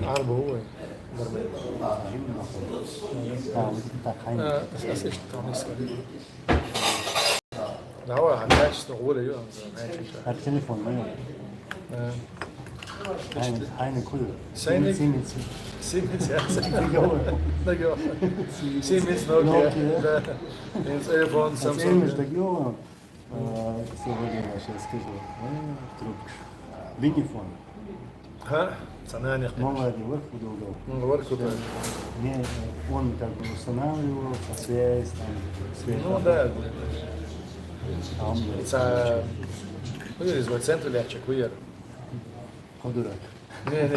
عربي هو برميل. Das ist doch nicht so. Da هو هتعيش تقول ايوه Hat Telefon, ne? Eine Kuhle. Siemens. Siemens, ja. Legal. Siemens, Nokia. Телефон, Samsung. Samsung. Так його сьогодні я скажу. Трубка. Винифон. ها صنعني Новая верху долго. وركو Не, он как бы устанавливал, связь, там, связь. Ну да. Там, Це вирізва центр лячик, вир. Ходурак. Не,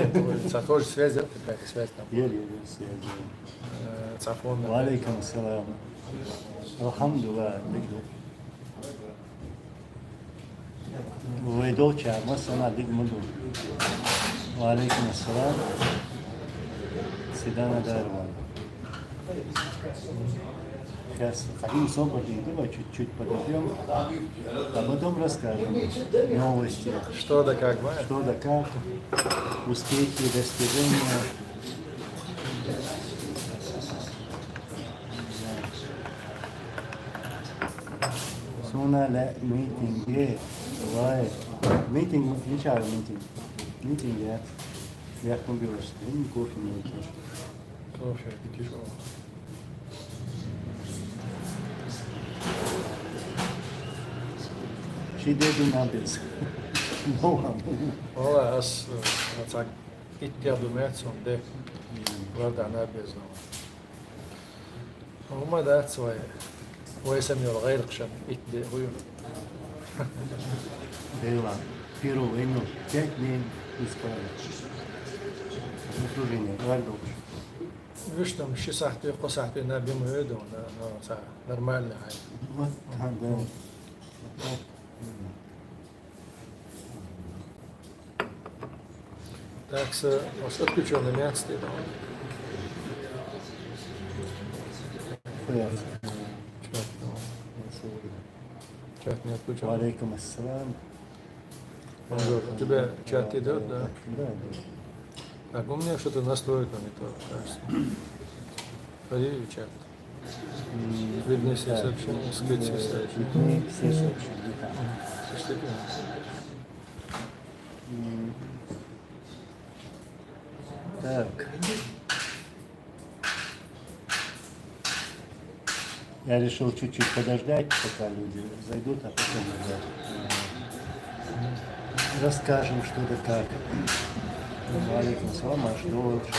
це теж связь, какая-то связь там. Еле связь. Це фон. Валейкум салам. Alhamdulillah. ويدوچا مثلا ديك مدو وعليكم السلام سيدانا Дарван. Сейчас хотим освободить, давай чуть-чуть подойдем, а потом расскажем новости. Что да как, знаешь? Что да как, успехи, достижения. Sonra meeting'e var. Meeting, ничего meeting. Meeting ya. Як мы говорим, кофе не выпьешь. Кофе, тяжело. She did numbers. No one. Valla az tak ihtiyacım etsin de vardı ana bezno. وما ده سوى ويسمي الغير قشم إتدي غيون. Было первое время 5 дней исправить. Услужение, вальдуш. Видишь там 6 ساعات يقو ساعتين نبي مهدون нормально هاي. Вот, да. Так что отключенный место. Чат не отключен. Алейкум ассалам. У тебя чат идет, да? Да. Так, у меня что-то настройка не то, кажется. Ходи в чат. Видно все сообщения, скрыть все сообщения. Все сообщения. Так. Я решил чуть-чуть подождать, пока люди зайдут, а потом уже расскажем, что да как. Алейкум салам, а что лучше.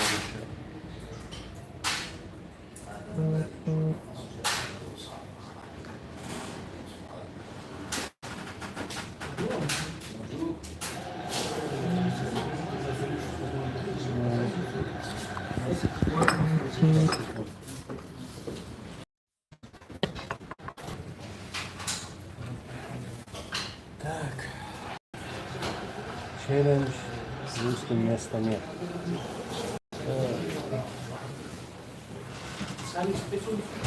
Так. Челлендж с русским места нет. Алейкум салам.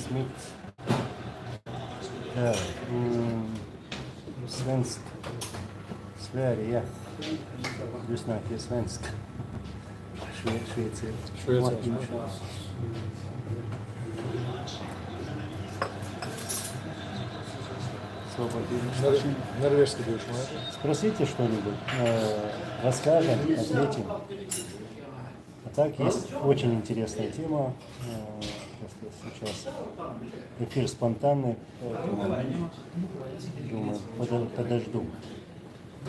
Смит. Так. Svensk. Sverige. Du snackar svenska. Швеция. Швеция. Норвежский будешь, Спросите что-нибудь, расскажем, ответим. А так есть очень интересная тема. Сейчас эфир спонтанный, поэтому думаю, подожду.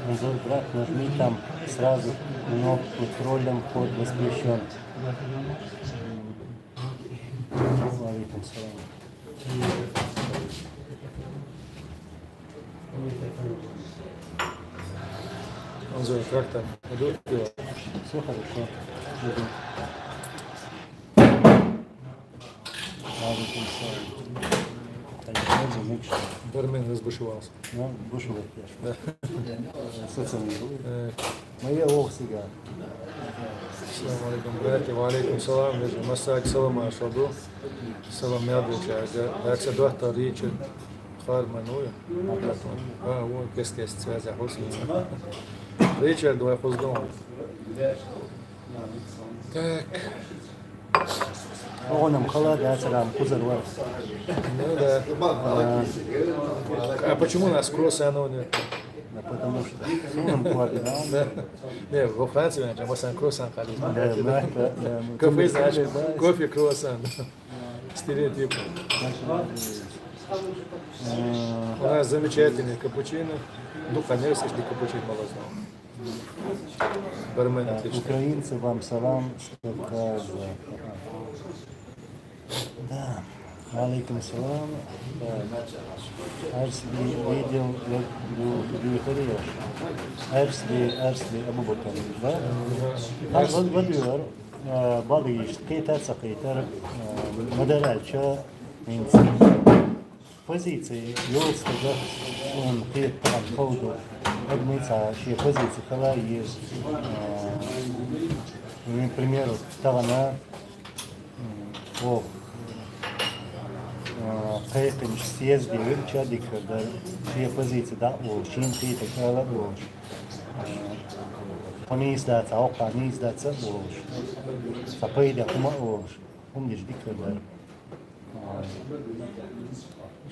Назовет брат, нажми там сразу кнопку троллем вход воспрещен. Алейкум салам. Анзор, как там? Идут дела? Все хорошо. Алейкум салам. Бармен разбушевался. Ну, бушевать я. Социализм. Моя ох сега. Assalamu alaikum, bratья, wa alaikum salam, Masak salam aşadu, salam Melbeča, dakle, dohtar Richard Harmanuja, on qu'est-ce tu vas à Hosnica. Richard, давай поздом. Так, Он нам халат, да, сарам, кузар вар. ну да. А почему у нас круассана нет? Да, потому что сунам квадрат. Да. Не, во Франции, мы сам круассан ходим. Да, Кафе, значит, кофе, круассан. Стереотип. У нас замечательный капучино. Ну, конечно, если капучино молозного. Бармен отличный. Украинцы, вам салам, что кажется. Да, алейкум салам. Арсли видел Бюхария. Арсли Абубакар, да? Арсли Бадюар, Бадыгиш, Кейтар Сахейтар, Мадаральча, позиции, Йолста, да, он Кейтар Хоуду. Адмица, ши позиции хала есть. Например, Тавана, о, Кайтенш съезде, Чадик, да, ши позиции, да, о, Шин Кейта Кала, о, Пониздаца, Ока, Низдаца, о, Сапейда, Хума, о, помнишь, Дикер, да.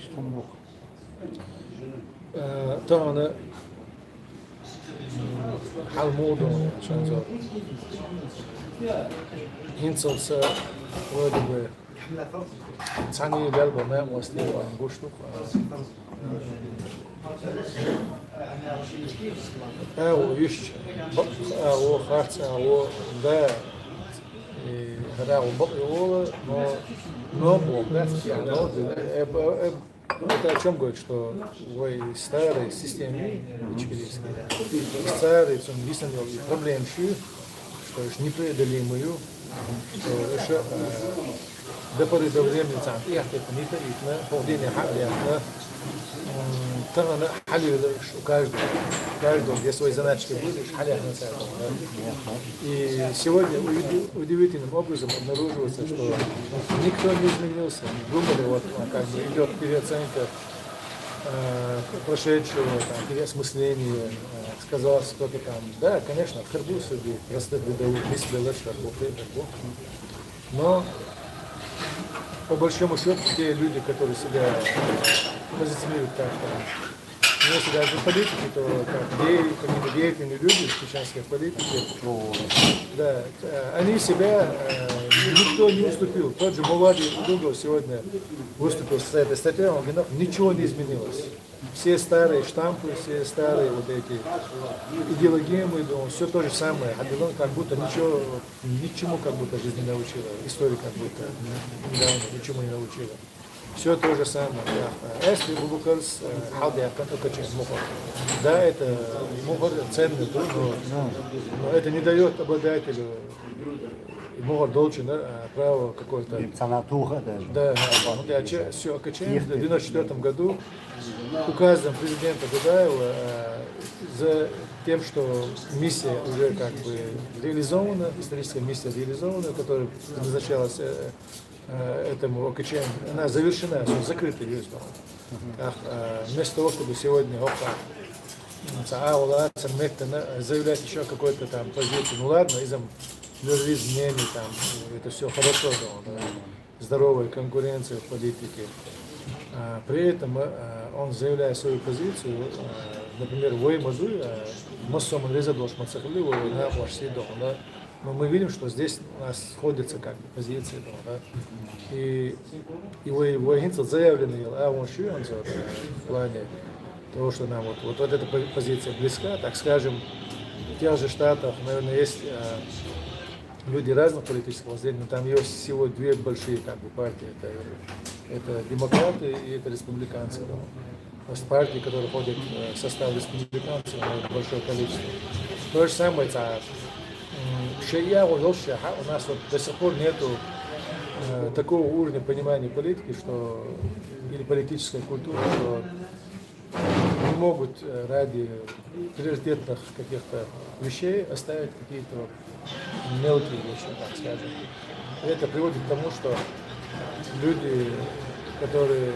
Что много? طبعا على الموضوع عشان زور هنصل ودب ثاني قلبه ما وصلي وانقشته او يش او خارج او ده هذا وبقي هو но это о чем говорит, что в старой системе ичкерийской, старой, он висел проблемщую, что еще непреодолимую, что еще до поры до времени там и это не тарифно, поведение хабиатно, там она халил каждого, где свои заначки будешь, халят на сайт. И сегодня удивительным образом обнаруживается, что никто не изменился. Думали, вот как бы идет переоценка прошедшего, там, переосмысление, сказалось кто-то там. Да, конечно, в Харбу суди, просто выдают, если лучше но по большому счету те люди, которые себя позиционируют как ну, если даже политики, то как деятельные люди в чеченской политике, да, они себя, никто не уступил. Тот же Мулади Дугов сегодня выступил с этой статьей, он говорит, ничего не изменилось. Все старые штампы, все старые вот эти идеологии, мы думаем, все то же самое. Адилон как будто ничему как будто жизнь не научила. История как будто недавно ничему не научила. Все то же самое. Если Бубукарс халдия только через мухор. Да, это мухор ценный труд, но это не дает обладателю мухор должен право какое-то. Санатуха даже. Да, все ОКЧМ в 1994 году указом президента Дудаева за тем, что миссия уже как бы реализована, историческая миссия реализована, которая назначалась этому ОКЧМ, она завершена, закрыта юристом. Вместо того, чтобы сегодня заявлять еще какой-то там позицию, ну ладно, из-за изменений там, это все хорошо, да, здоровая конкуренция в политике. При этом он заявляет свою позицию, например, в Мазуи, массом резадош мацахли, на Вашси дом, да. Но мы видим, что здесь у нас сходятся как бы позиции, да. И его агентство заявленный, он в плане того, что нам вот эта позиция близка, так скажем, в тех же Штатах, наверное, есть люди разных политических воззрений, но там есть всего две большие как бы партии, это демократы и это республиканцы. Да. То есть партии, которые входят в состав республиканцев, большое количество. То же самое, у нас вот до сих пор нету такого уровня понимания политики, что или политической культуры, что не могут ради приоритетных каких-то вещей оставить какие-то мелкие вещи, так скажем. И это приводит к тому, что люди, которые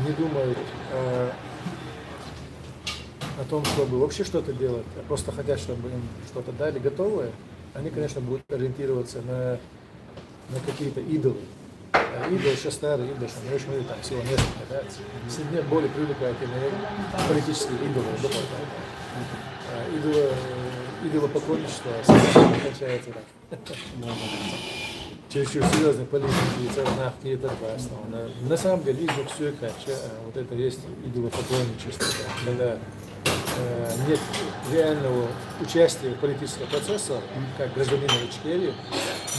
не думают о том, чтобы вообще что-то делать, а просто хотят, чтобы им что-то дали готовое, они, конечно, будут ориентироваться на какие-то идолы. А идол сейчас старый, идол, что мы очень много, там всего несколько, да, сегодня более привлекательные политические идолы, идолопоклонничество кончается так. Чересчур серьезной политики, царнах, не это важно. На самом деле, изюк сюэка, вот это есть идолопоклонничество, когда нет реального участия в политическом процессе, как гражданина в Ичкерии,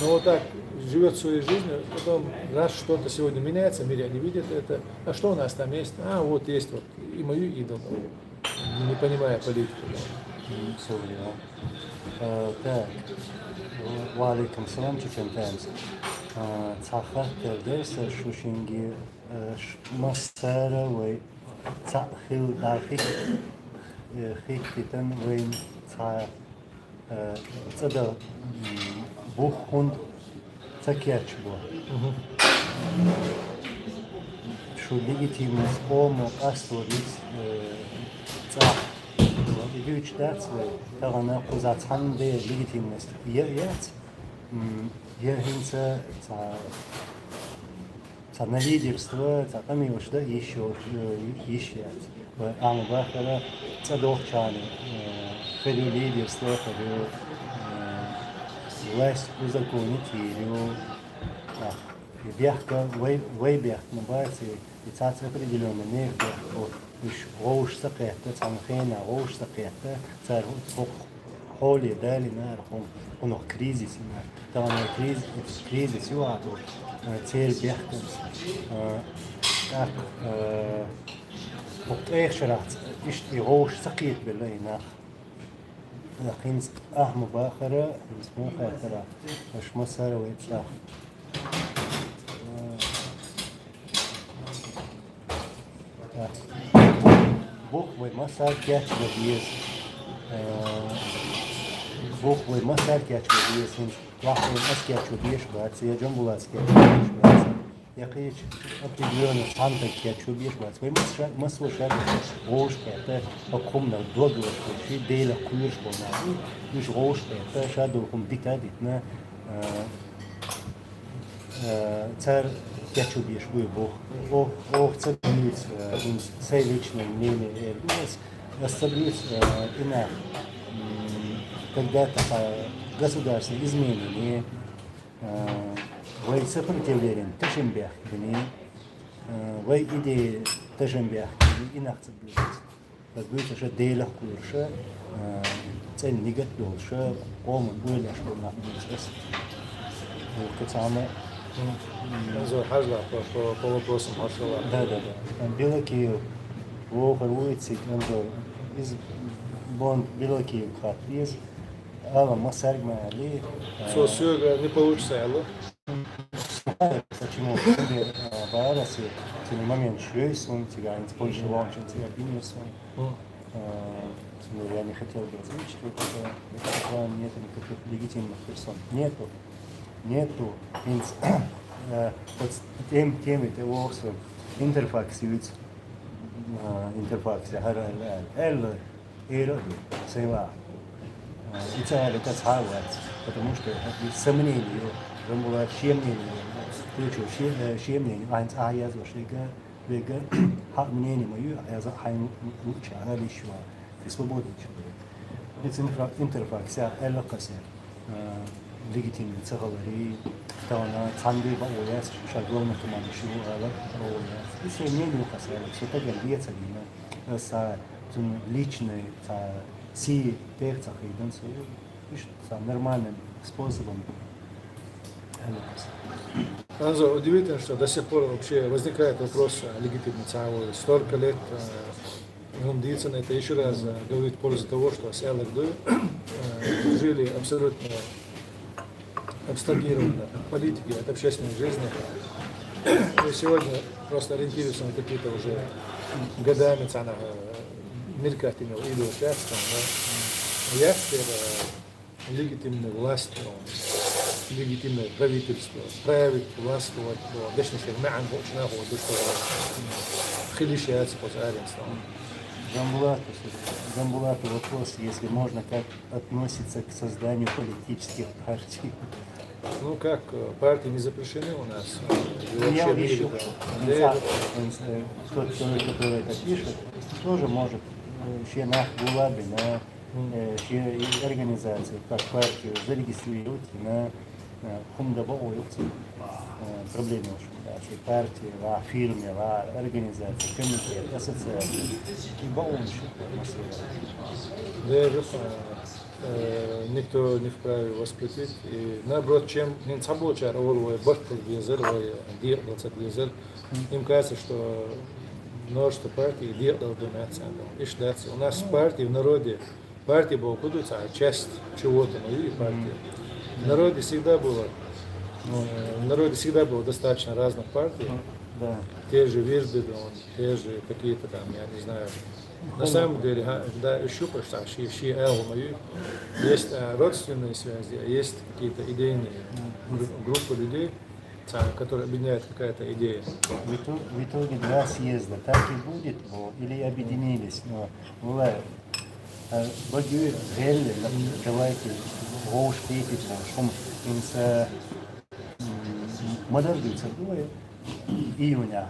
но вот так живет своей жизнью, потом раз что-то сегодня меняется, в мире они видят это, а что у нас там есть? А, вот есть вот и мою идол, не понимая политику. Так, валикум салам, чечентаймс. Цаха тердерса шушинги массара вай цахил дархик хиктитан вайн ца цада бухунд цакячбо. Шу легитимность омо асловиц цах. Güç dertve tarana kuzatan de legitimность yet hinsa на лидерство там его что еще бахара цадохчани феду лидерство феду власть узаконить или бяхка вейбях набирается и цац определенно не مش غوش سقيته تنخينا غوش سقيته صار حولي دالي نارهم ونو كريزيس نار طبعا كريزيس يوعدوا تير بيحكم تاك وقت ايش شرعت اشتي غوش سقيت بالله ناخ لكن اهم باخرة اسمه خاطرة مش مسار ويتلاخ Бог вы масар кяч вадиес. Бог вы масар кяч вадиес. Лаху нас кяч вадиеш бац. Я джамбулас кяч вадиеш бац. Я кич определенно санта кяч вадиеш бац. Вы масу шаг рош это поком на договор что дейла курш bona. Миш рош это шаду ком диктадит на царь Кячубиш выбух, цепить цель личное мнение оставить иначе, когда-то государственные изменения, вы сопротивление Ташимбях, вы идеи Ташимбях, иначе будет. Как будет уже дейла курша, цель негативша, кому будет, что нам будет. По вопросам маршала. Да. Белый Киев, Вохар улицы, из Белый Киев хат, из Алла Масаргма Али. Все не получится, алло? Почему? Бараси, в момент швейц, он тебя не больше лончен, тебя бинес, я не хотел бы озвучить, это нет никаких легитимных персон. Нету. Вот теми того, что интерфаксирует интерфакция L сейва. И цель это схавать, потому что сомнение, было щемнение, щемнение, я за вега мнение мое, я за лучше, она лишь свободный человек. Это интерфакция L кассе. Легитимный цегалари, тауна, цанги баояс, шагловна командиши, алак баояс. И семейный касается, все так гальбеца лина, с личной, с си перцах и дансу, с нормальным способом. Анзо, удивительно, что до сих пор вообще возникает вопрос о легитимной цавы. Столько лет он длится на это, еще раз говорит в пользу того, что с Эллардой жили абсолютно абстрагированно от политики, от общественной жизни. И сегодня просто ориентируются на какие-то уже годами мелькать имел идол пятства. Я теперь легитимной властью, легитимное правительство, править, властвовать, дешнишь معا بوشنا هو دشتور خليشات способен. Замбулату вопрос, если можно, как относится к созданию политических партий. Ну как, партии не запрещены у нас. И Я вообще в мире, вижу, да. тот человек, который это пишет, тоже может ще нах булаби на ще организации, как партию зарегистрировать на хумдаба ойцы. Проблемы очень, партии, фирме, организации, комитет, ассоциации. И баунши. Да, никто не вправе воспретить. И наоборот, чем не саблочар, бортик везер, диаблоцет везер, им кажется, что множество партий делал думается. У нас партии в народе, партии была кудуется, а часть чего-то, и партии. В народе всегда было достаточно разных партий. Да. Те же Вирды, те же какие-то там, я не знаю. На самом деле, да, еще просто, есть родственные связи, есть какие-то идейные группы людей, которые объединяют какая-то идея. В итоге два съезда так и будет, или объединились, но Богю Гелли, давайте Гоуш Пепит, Шум Инса Модердуется двое июня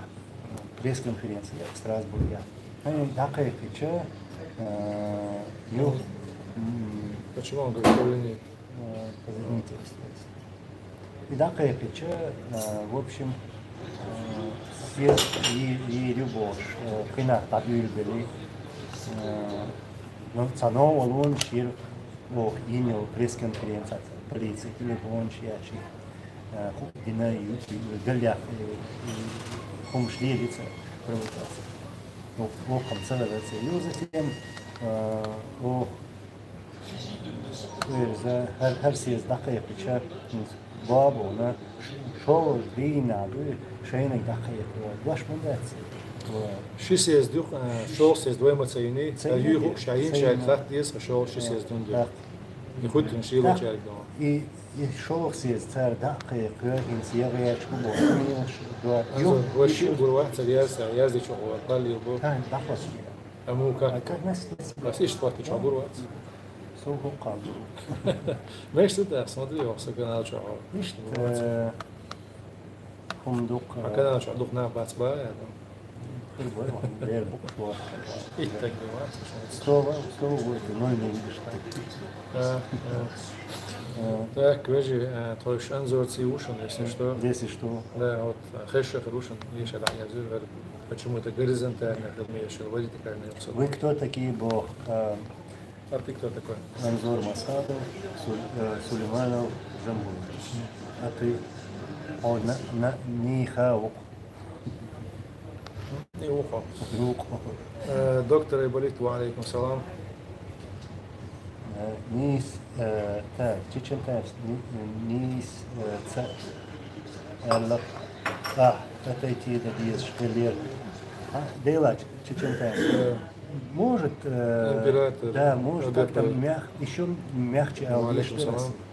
пресс-конференция в Страсбурге. Они такая фича, Почему он говорит, что нет? позвоните, и такая фича, в общем, съезд и любовь, кина так любили, но цано он шир, имел пресс-конференция, полиция, телефон, чьячи. Дина и Галя, Хомшлевица, провокация. О конце и затем за Харсия Дахая Печа Бабу на шоу Вина, Шейна Дахая, ваш мандация. Šis šols двоемоцейный, югу шаин шайт хаттис шол šis dundu. Нихуд шило чайк дома. И шоу цар Дахая, Кыргин, Сьерия, Чубо, Also, вообще бурва царьяса, я здесь чего, пали его. А мы как? Вас ищет платить, что бурва? Знаешь, что да, смотри, он с канала чего. А канал чего, дух на бацба, я там. И так Слово будет, но не видишь. Так, вежи, твой шанзорцы ушен, если что. Если что. Да, вот хэшер рушен, видишь, это я зову, почему это горизонтально, как мне еще вертикальный абсолют. Вы кто такие, Бог? А ты кто такой? Анзор Масадов, Сулейманов, Жамбул. А ты? О, Нихаук. И ухо. Доктор Айболит, алейкум салам. Нис, так, Чечен Тайпс, Нис, это эти шпилер. Дейлач, Чечен Тайпс. Может, император, да, может как-то еще мягче,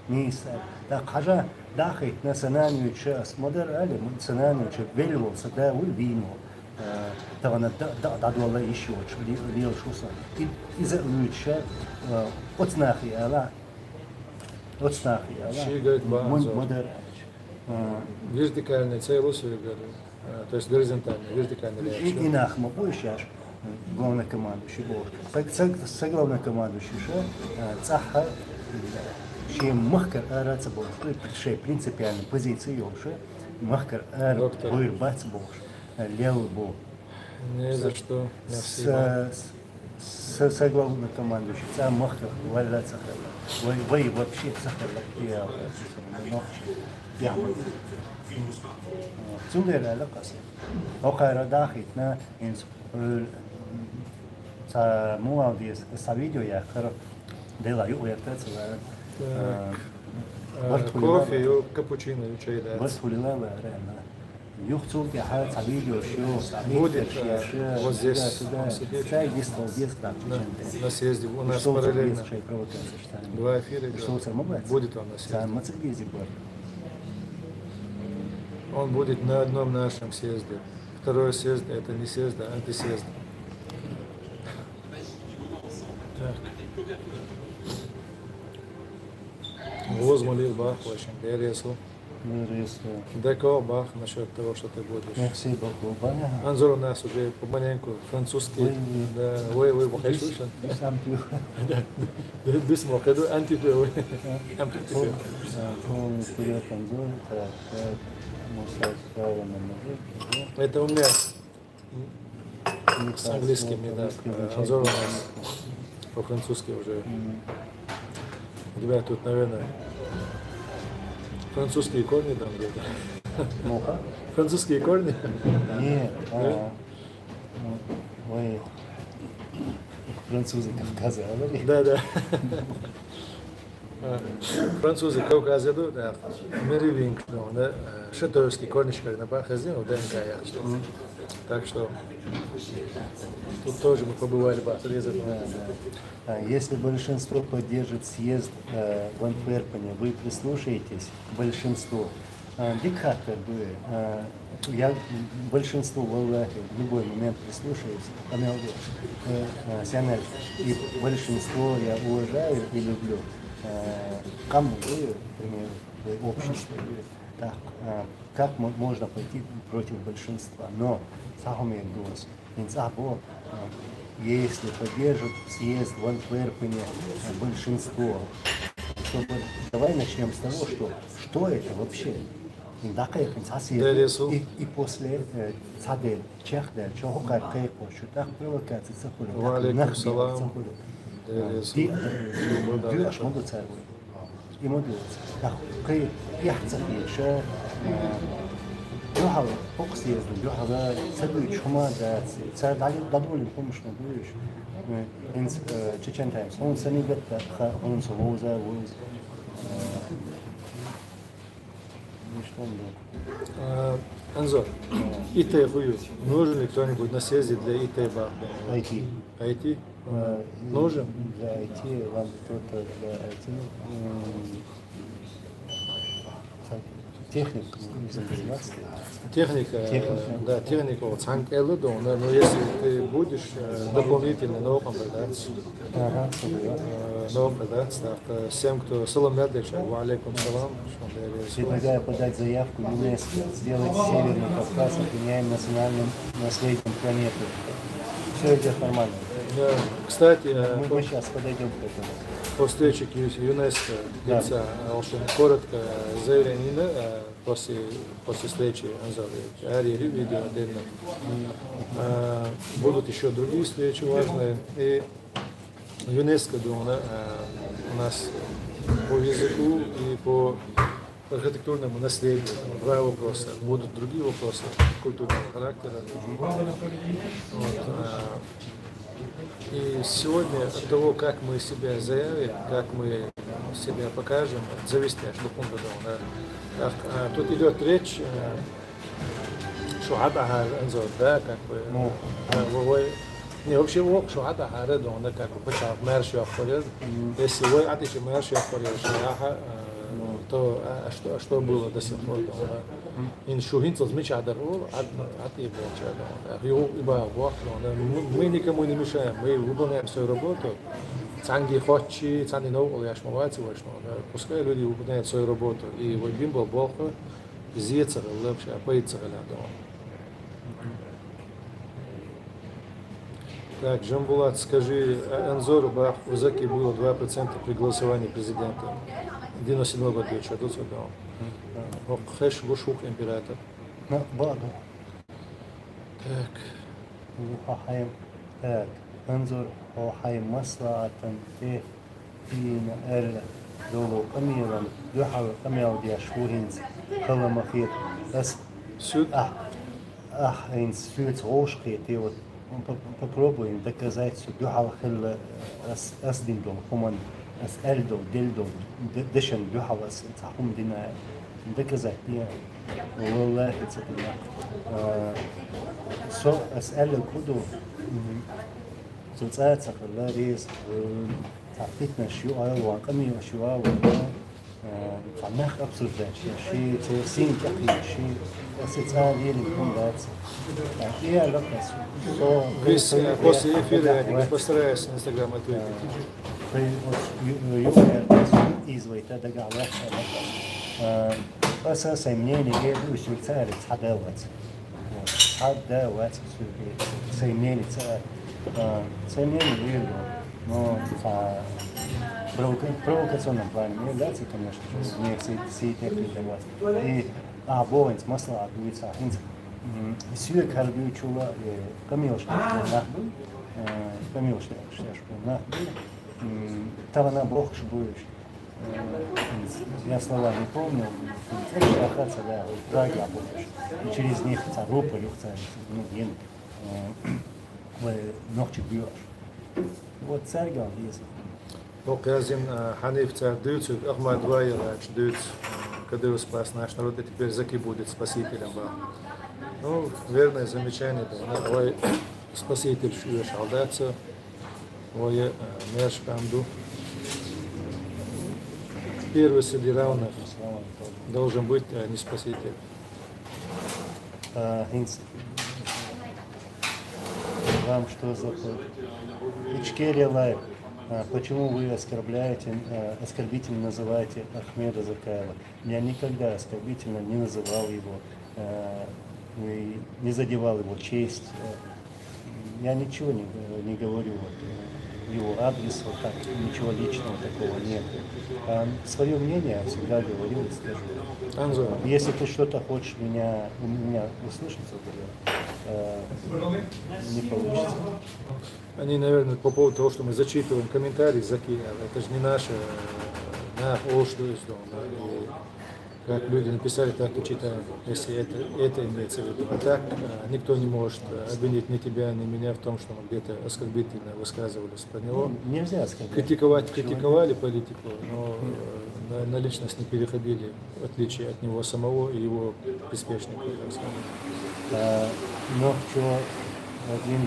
Нис, так, хажа, дахит на сценарию час, модер, али, сценарию час, веливался, да, вильвину. Тағана дадуалла еще лил шуса. И за лучше отснахи ала. Ши говорит база. Вертикальный целус, то есть горизонтальный, вертикальный реакция. И нахма больше главнокомандующий Бог. Главнокомандующий цаха чем махкар араться Бог. Шей принципиальной позиции уже махкар ар вырбац Бог. Левый был. Не за что. С главнокомандующим. Сам махкар валяться. Вы вообще сахарла. Я. Цундера лакасы. Окайра дахитна инс са муавдис са видео я кар дела ю уертец. Кофе и капучино, и чай, да. Бас хулила реально. Юхцулки хаяц видео, Будет вот здесь, в Сибири. На съезде у нас параллельно два эфира идет. Будет он на съезде. Он будет на одном нашем съезде. Второй съезд это не съезд, а антисъезд. Так. Возмолил Бах очень, Дересу. D'accord, Бах, насчет того, что ты будешь. Merci beaucoup. Анзор у нас уже помаленьку французский. Да, вы бахайшуш. Бис мохеду антипе. Это у меня с английским, да. Анзор у нас по-французски уже. У тебя тут, наверное, французские корни там где-то. Ну-ка. Французские корни? Нет. Ой. Французы Кавказа говорили. Да. Французы Кавказа, да. Меривинг, да. Шатовский корнишко на Бахазин, в ДНК я. Так что тут тоже мы побывали в отрезах. Если большинство поддержит съезд в Антверпене, вы прислушаетесь к большинству. Диктатор бы, я большинству в любой момент прислушаюсь, и большинство я уважаю и люблю. Кому вы, например, в обществе, так, как можно пойти против большинства? Но Сахумер голос, если поддержат съезд в Антверпене большинство, давай начнем с того, что это вообще? И после цадель, чехдель, чего как что так провокация заходит. Валейкум салам. Дюаш могу царь. И могу. Так, кай яхца еще. Дюхал, фокус езду, дюхал, царь чума да, царь дали дадули помощь на дуешь. Инс Чечен Таймс. Он сами говорит, он совоза, воз. Анзор, ИТ хую. Нужен ли кто-нибудь на съезде для ИТ Бах? IT. IT? Нужен? Для IT, вам кто-то для IT. Техник, Техника, да, техника, вот цанк элудо, но если ты будешь дополнительно новым продать, так, всем, кто салам ядыча, валейкум салам, предлагаю подать заявку ЮНЕСКО, сделать Северный Кавказ национальным наследием планеты. Все идет нормально. Кстати, мы сейчас подойдем к этому. По встрече ЮНЕСКО, очень коротко заявление после встречи видео отдельно. Будут еще другие встречи важные. И ЮНЕСКо у нас по языку и по архитектурному наследию. Два вопроса. Будут другие вопросы культурного характера. И сегодня от того, как мы себя заявим, как мы себя покажем, зависит от пункта. Тут идет речь, шухада Анзор, да, как бы, не вообще вок шухада Хареда, он как бы почав мерши ахорез, если вы атичи мерши ахорез шаяха, то что было до сих пор? In Шухинцев мечадару, ати было. Мы никому не мешаем, мы выполняем свою работу. Цанги хочи, цанги нового яшмоваться вышел. Пускай люди выполняют свою работу. И вот бимбо болха, зецер, лепше, апоицер рядом. Так, Жамбулат, скажи, Анзор Бах в Узаке было 2% при голосовании президента. 97 год я что тут сказал. Хэш Бушук император. Багу. Так. انظر هاي مصلحة فينا دولو قميرا يحاول قميرا دي شوهنز كلام خير بس Суд. инс фюрц рошки те вот попробуем доказать что дюхал хил дин дом хуман эльдо дельдо дешен дюхал тахум дина доказать. Я والله تسمع سو أسأل كده سلسلة خلا ريز تعطيتنا شو وقمي وشو ولا فنخ أبصر ده شيء تسين كحي شيء أسيتها لي الكومبات إيه علاقة سو Крис, после эфира я постараюсь на Инстаграм ответить. izvajta da ga lehča أساسا منين يجيبوا شو ثالث حداوات سيمين سيمين يجيبوا но в провокационном плане не является, конечно же, не все эти придавать. И обоим смысла отбивается. Сюда kalbi чула камилшка камилшка шашка тавана бог шбуешь. Я слова не помню. Шахаться, да, в Праге работаешь. И через них группа люхца, ногчик бьешь. Вот царь есть. Казим Ханиф царь Дыцу, Ахмад Вайла, Дыц, Кадыр спас наш народ, и теперь Заки будет спасителем. Ну, верное замечание, да, ой, спаситель шуешь алдаться, ой, мерш памду. Первый среди равных должен быть, а не спаситель. Вам что за Ичкерия Лайв? Почему вы оскорбительно называете Ахмеда Закаева? Я никогда оскорбительно не называл его, не задевал его честь. Я ничего не говорю в его адрес, вот так, ничего личного такого нет. Свое мнение я всегда говорил и скажу. Анзор. Если ты что-то хочешь у меня услышать, не получится. Они, наверное, по поводу того, что мы зачитываем комментарии Заки, это же не наше, что есть дома. Да? И как люди написали, так и читаем, если это имеется в виду. А так никто не может обвинить ни тебя, ни меня в том, что мы где-то оскорбительно высказывались про него. Нельзя оскорбить. Критиковали политику, но на личность не переходили, в отличие от него самого и его приспешников. Но что один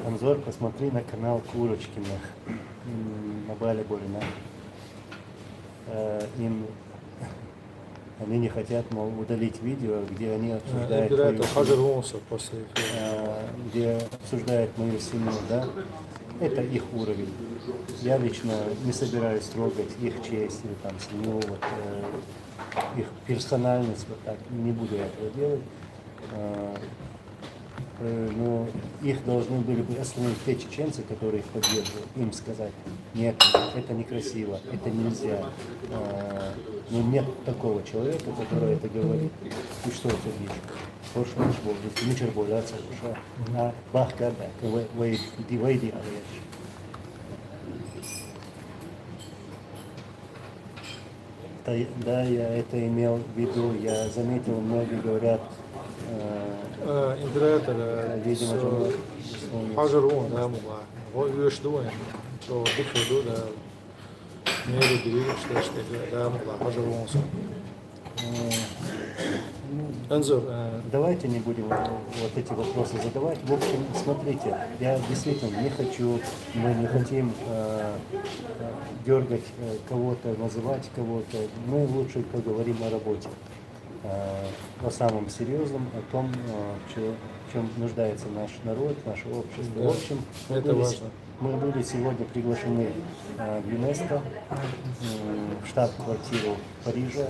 Анзор, посмотри на канал Курочкиных на Бали Борина. Им они не хотят, мол, удалить видео, где они обсуждают где обсуждают мою семью, да? Это их уровень. Я лично не собираюсь трогать их честь или там семью, вот, их персональность, вот так, не буду этого делать. Но их должны были бы остановить те чеченцы, которые их поддерживают, им сказать: нет, это некрасиво, это нельзя. Но нет такого человека, который это говорит. И что это значит? Hoş bulduk, niçer boylarsa hoşa, bahkar da, войди, Да, я это имел в виду, я заметил, многие говорят, император, видимо, Хажарун, да, мула, уешду, то дыхаду, да, меру деревьев, что да, мула, Хажарун. Анзор, давайте не будем вот эти вопросы задавать. В общем, смотрите, я действительно не хочу, мы не хотим дергать кого-то, называть кого-то. Мы лучше поговорим о работе, о самом серьезном, о том, в чем нуждается наш народ, наше общество. Да, в общем, это важно. Мы были сегодня приглашены в ЮНЕСКО, в штаб-квартиру Парижа.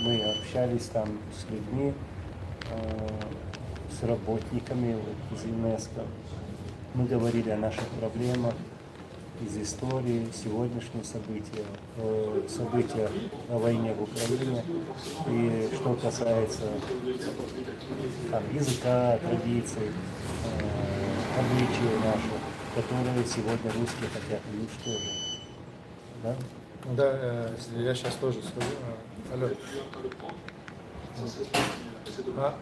Мы общались там с людьми, с работниками из ЮНЕСКо. Мы говорили о наших проблемах из истории, сегодняшние события, события о войне в Украине. И что касается там, языка, традиций, обычаев наших, которые сегодня русские хотят уничтожить. Да? Да, я сейчас тоже скажу. Алло. Да.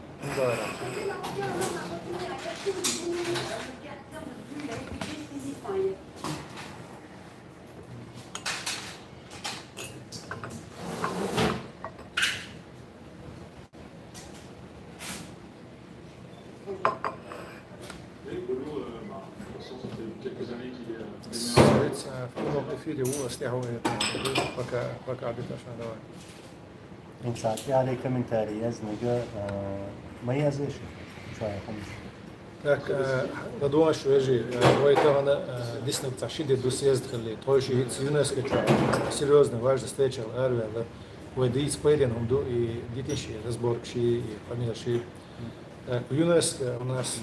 В прямом эфире هو استهوى пока بتاعنا давай. إنسان عليك كومنتاري يزنق ما يزيش شوية خمس. Так, надумал, что я же, войтавана, действительно, цашиде до съезд хали, твой ши ЮНЕСКО, серьезно, важная встреча, арвия, да, войди с Пейденом, и детиши, разбор, и фамилия, ши. Так, в ЮНЕСКО у нас,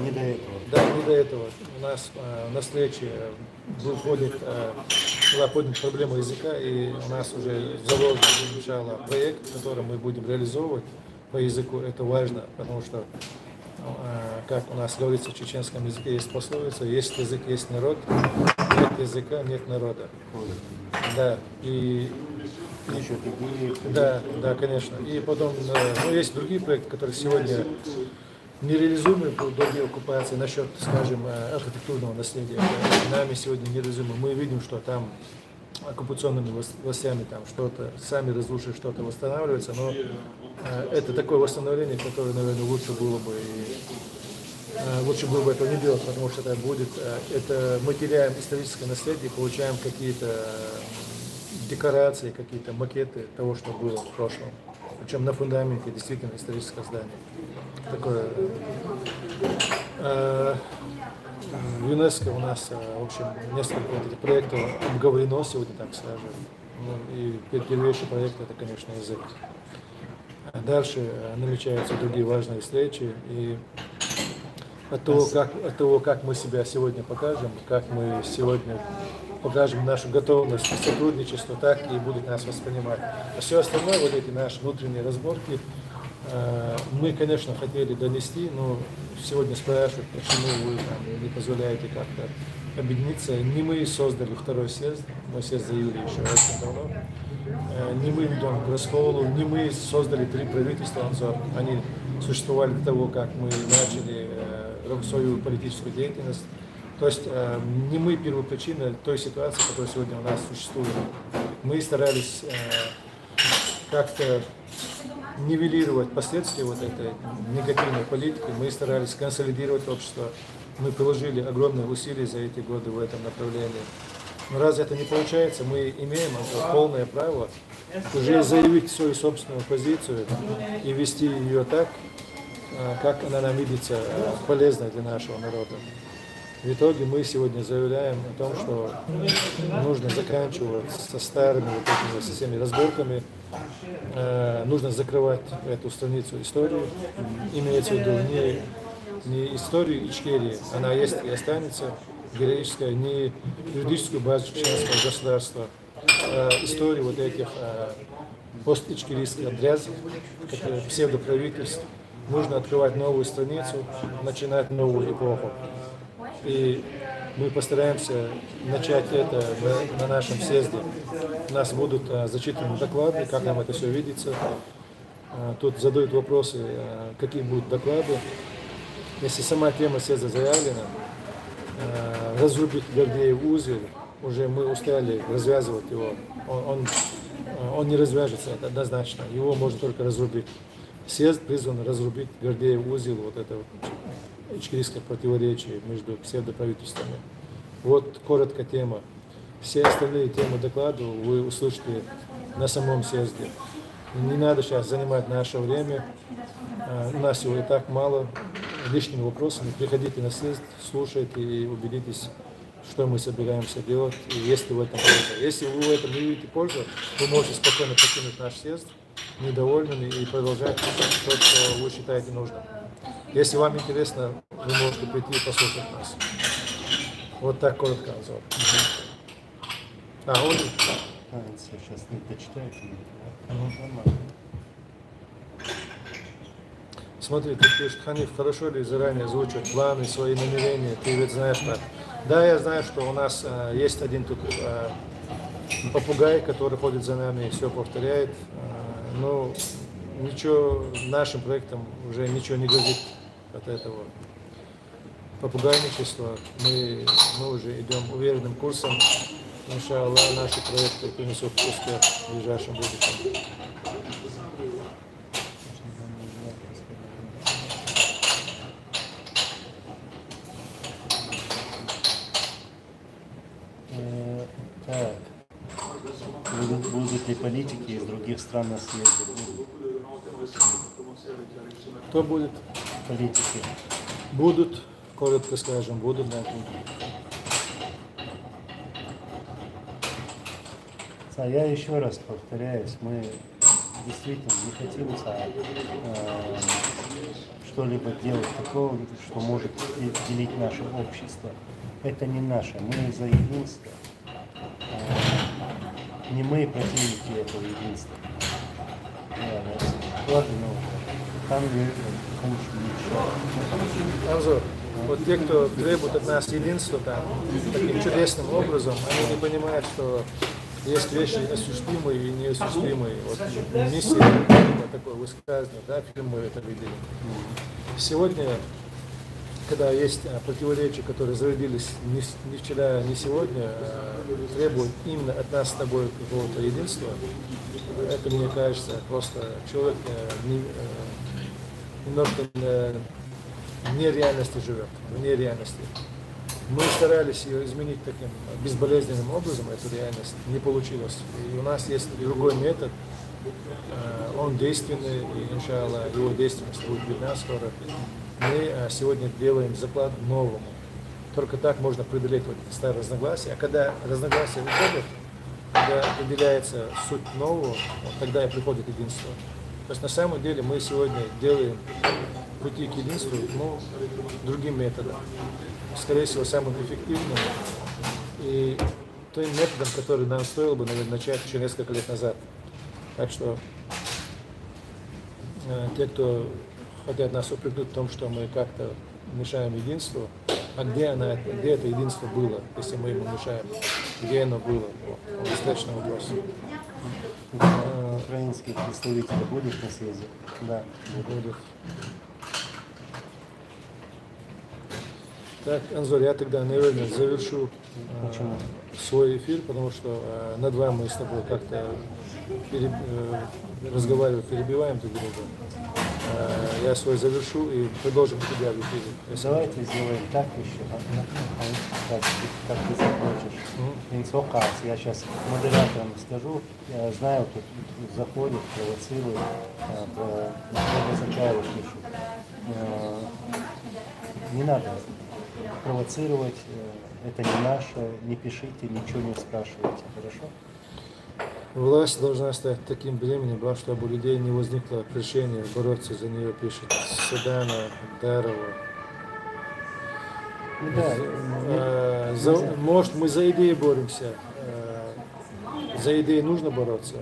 Не до этого. да, не до этого, у нас на встрече была поднята проблема языка, и у нас уже заложен сначала проект, который мы будем реализовывать по языку, это важно, потому что как у нас говорится в чеченском языке, есть пословица, есть язык, есть народ, нет языка, нет народа. Да, и Еще такие. да, конечно. И потом, ну, есть другие проекты, которые сегодня нереализуемы по долгой оккупации насчет, скажем, архитектурного наследия. Нами сегодня нереализуемы. Мы видим, что там оккупационными властями там что-то, сами разрушили, что-то восстанавливается, но это такое восстановление, которое, наверное, лучше было бы этого не делать, потому что это будет, мы теряем историческое наследие, получаем какие-то декорации, какие-то макеты того, что было в прошлом. Причем на фундаменте действительно исторического здания. Такое. В ЮНЕСКО у нас, в общем, несколько вот этих проектов обговорено сегодня, так скажем. Ну, и первейший проект это, конечно, язык. Дальше намечаются другие важные встречи. И от того, как мы себя сегодня покажем, как мы сегодня покажем нашу готовность к сотрудничеству, так и будут нас воспринимать. А все остальное, вот эти наши внутренние разборки, мы, конечно, хотели донести, но сегодня спрашивают, почему вы там, не позволяете как-то объединиться. Не мы создали второй съезд, мы съезд заявили еще очень давно. Не мы ведем к расколу, не мы создали 3 правительства Анзор. Они существовали до того, как мы начали свою политическую деятельность. То есть не мы первопричина той ситуации, которая сегодня у нас существует. Мы старались как-то нивелировать последствия вот этой негативной политики. Мы старались консолидировать общество. Мы приложили огромные усилия за эти годы в этом направлении. Но раз это не получается, мы имеем полное право уже заявить свою собственную позицию и вести ее так, как она нам видится полезной для нашего народа. В итоге мы сегодня заявляем о том, что нужно заканчивать со старыми вот этими со всеми разборками, нужно закрывать эту страницу истории, имеется в виду не историю Ичкерии, она есть и останется героическая, не юридическую базу чеченского государства, историю вот этих пост-ичкерийских отрядов, псевдоправительств. Нужно открывать новую страницу, начинать новую эпоху. И мы постараемся начать это на нашем съезде. У нас будут зачитаны доклады, как нам это все видится. Тут задают вопросы, какие будут доклады. Если сама тема съезда заявлена, разрубить Гордеев узел, уже мы устали развязывать его. Он не развяжется, это однозначно. Его можно только разрубить. Съезд призван разрубить Гордеев узел, вот это ичкерийское противоречие между псевдоправительствами. Вот коротко тема. Все остальные темы доклада вы услышите на самом съезде. Не надо сейчас занимать наше время. У нас его и так мало. Лишними вопросами. Приходите на съезд, слушайте и убедитесь, что мы собираемся делать и есть ли в этом польза. Если вы в этом не видите пользу, вы можете спокойно покинуть наш съезд недовольными и продолжать то, что вы считаете нужным. Если вам интересно, вы можете прийти и послушать нас. Вот так коротко, Анзор. Он? Сейчас не дочитает. Смотри, ты пишешь, Ханиф, хорошо ли заранее озвучивать планы, свои намерения? Ты ведь знаешь как. Да, я знаю, что у нас есть один тут попугай, который ходит за нами и все повторяет. Но ничего, нашим проектам уже ничего не грозит от этого попугайничества. Мы уже идем уверенным курсом. Иншаллах, наши проекты принесут успех в ближайшем будущем. политики из других стран на съезде будут. Кто будет? Политики. Будут, коротко скажем, будут. Да, будут. Я еще раз повторяюсь, мы действительно не хотим что-либо делать такого, что может делить наше общество. Это не наше, мы за единство. Не мы противники этого единства. Там Анзор, вот те, кто требует от нас единства там, таким чудесным образом, они не понимают, что есть вещи осуществимые и неосуществимые. Вот миссия такое высказывание, да, фильм мы это видели. Сегодня, когда есть противоречия, которые зародились не вчера, не сегодня, требуют именно от нас с тобой какого-то единства, это, мне кажется, просто человек немножко вне реальности живет, вне реальности. Мы старались ее изменить таким безболезненным образом, эту реальность, не получилось. И у нас есть другой метод, он действенный, и, иншаллах, его действенность будет видна скоро. Мы сегодня делаем заклад новому. Только так можно преодолеть вот старые разногласия. А когда разногласия выходят, когда определяется суть нового, вот тогда и приходит единство. То есть на самом деле мы сегодня делаем пути к единству, но другим методом. Скорее всего, самым эффективным и тем методом, который нам стоило бы, наверное, начать еще несколько лет назад. Так что те, кто хотят нас упрекнуть в том, что мы как-то мешаем единству, а где это единство было, если мы ему мешаем? Где оно было? Вот, достаточно вопрос. Украинские представители будут на съезде? Да, будут. Так, Анзор, я тогда, наверное, завершу свой эфир, потому что над вами мы с тобой как-то разговариваем, перебиваем друг друга. Я свой завершу и продолжим у тебя в эфире. Давайте сделаем так еще, как ты захочешь. Инсокас, я сейчас модераторам скажу, я знаю, тут заходит, провоцирует, про пишут. Не надо провоцировать, это не наше, не пишите, ничего не спрашивайте, хорошо? Власть должна стать таким бременем, чтобы у людей не возникло решения бороться за нее, пишет Судана, Дарова. Может, мы за идеи боремся, за идеи нужно бороться,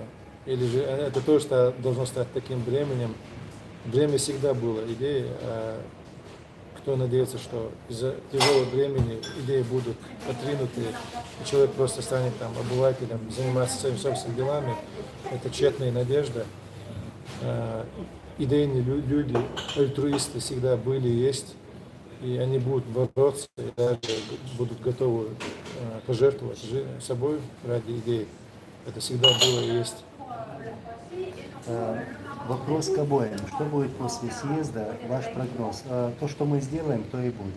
или же это то, что должно стать таким бременем. Бремя всегда было идеи. Кто надеется, что из-за тяжелого времени идеи будут отринуты, и человек просто станет там обывателем, заниматься своими собственными делами, это тщетная надежда. Идейные люди, альтруисты всегда были и есть, и они будут бороться, и даже будут готовы пожертвовать собой ради идей. Это всегда было и есть. Вопрос к обоим. Что будет после съезда? Ваш прогноз. То, что мы сделаем, то и будет.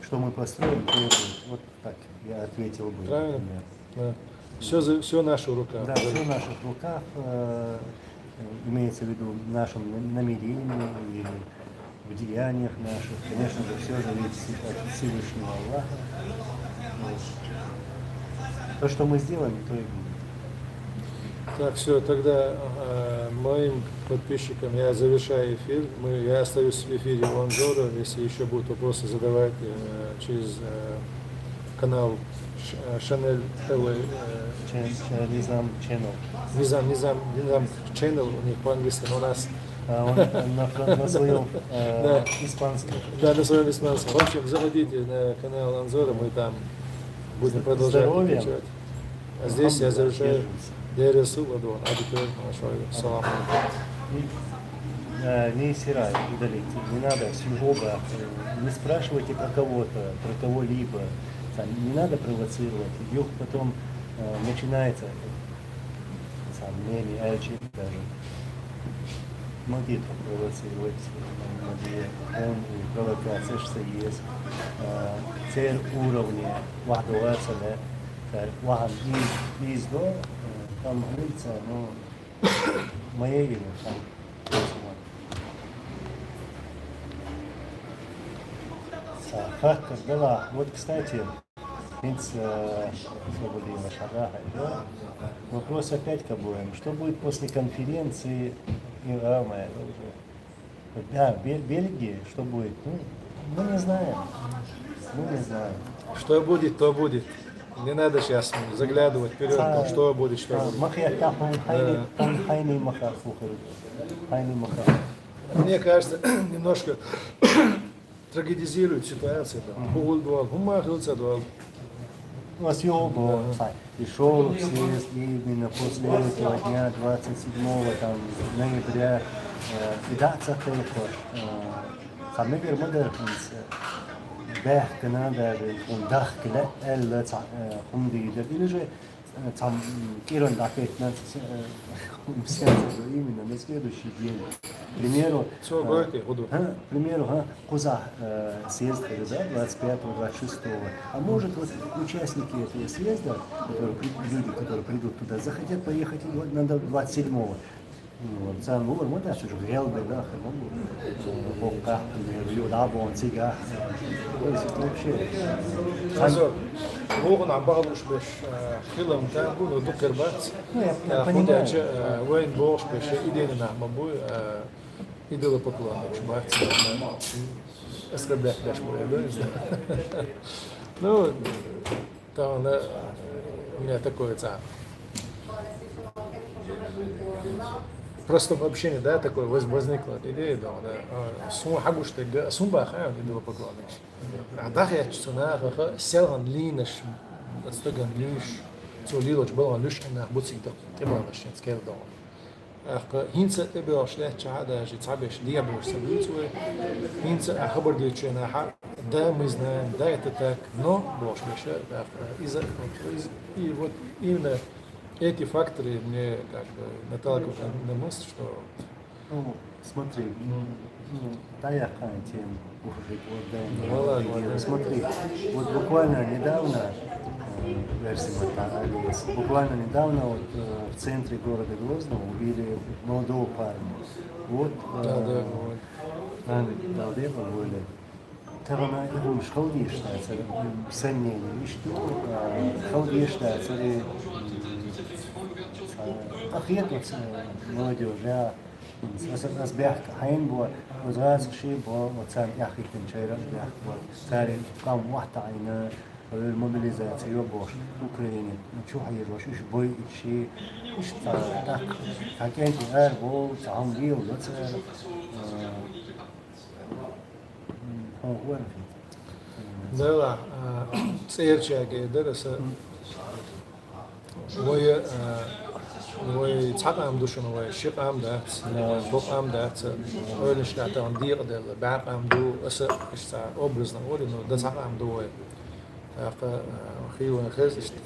Что мы построим, то и будет. Вот так я ответил бы. Правильно? Да. Все в наших руках. Да, все в наших руках. Имеется в виду в нашем намерении или в деяниях наших. Конечно же, все зависит от Всевышнего Аллаха. То, что мы сделаем, то и будет. Так, все, тогда моим подписчикам я завершаю эфир. Я остаюсь в эфире у Анзора. Если еще будут вопросы задавать через канал Channel Nizam Channel. Nizam Channel у них по-английски, но у нас на своем испанском. Да, на своем испанском. В общем, заходите на канал Анзора, мы там будем продолжать отвечать. А здесь я завершаю. Я Расул Адон, Адикер, салам. Не сирай, удалите. Не надо сугубо, не спрашивайте про кого-то, про кого-либо. Не надо провоцировать. Вдруг потом начинается мнение, даже молитва провоцировать, провокация, что есть. Цель уровня, вахдуаться, вахан из до, там говорится, мое имя там. Фактор, да, вот, кстати, освободила Шагаха, да? Вопрос опять к обоим. Что будет после конференции Бельгии? Что будет? Мы не знаем. Мы не знаем. Что будет, то будет. Не надо сейчас заглядывать вперед, там, что будет, что будет. Мне кажется, немножко трагедизирует ситуацию. У нас его пришел съезд именно после этого дня 27 там, ноября. И да, самый первый бэх Канада, он дах кля, элла хундида, или же там Кирон дакет на именно на следующий день. К примеру, Куза съезд, да, 25-26, а может вот участники этого съезда, люди, которые придут туда, захотят поехать на 27-го. Sen olur mu da çocuk real bir daha bu bokka yuda bonsiga Азор, Логан Абалуш беш хилам табу, но до Кербац. Ходячи воин бош беш идея на мабуй идея поклон Шбац. Оскорблять беш будет, ну, там у меня такое ца. Просто в общении, да, такое возникла идея, да, сум хагуш тега, сум баха, идея поклоннич. А да, я чувствую, селган линеш, отстеган лиш, цулилоч был он лиш, на бутсик да, тебе вообще скердо. Хинца тебе ошле чада, же цабеш диабуш сабуцуе, хинца ахабар дичена ха, да мы знаем, да это так, но бош беша, и вот именно эти факторы мне как бы наталкивают на мысль, что... Ну, смотри, да я тем смотри, вот буквально недавно, буквально недавно вот, в центре города Грозного убили молодого парня. Вот, Далдева были. Тагана игру школы считается, сомнение, и что школы считается, أخيرا молодежь, я أصبحت حين وزغاز شيء وتسام يحكي تنشيرا ساري قام واحد عينا الموبيليزاسيون بوش أوكرانيا شو حيروش إيش بوي شيء إيش تاك حكيت بو تعم بيه ولا تسار هو ده سيرشة درس وي تعقم دوشن وي شقام دات بقام دات öyle şkatan diye de baqam do asa işte obrazna orino da تعقم do وي خيو خز işte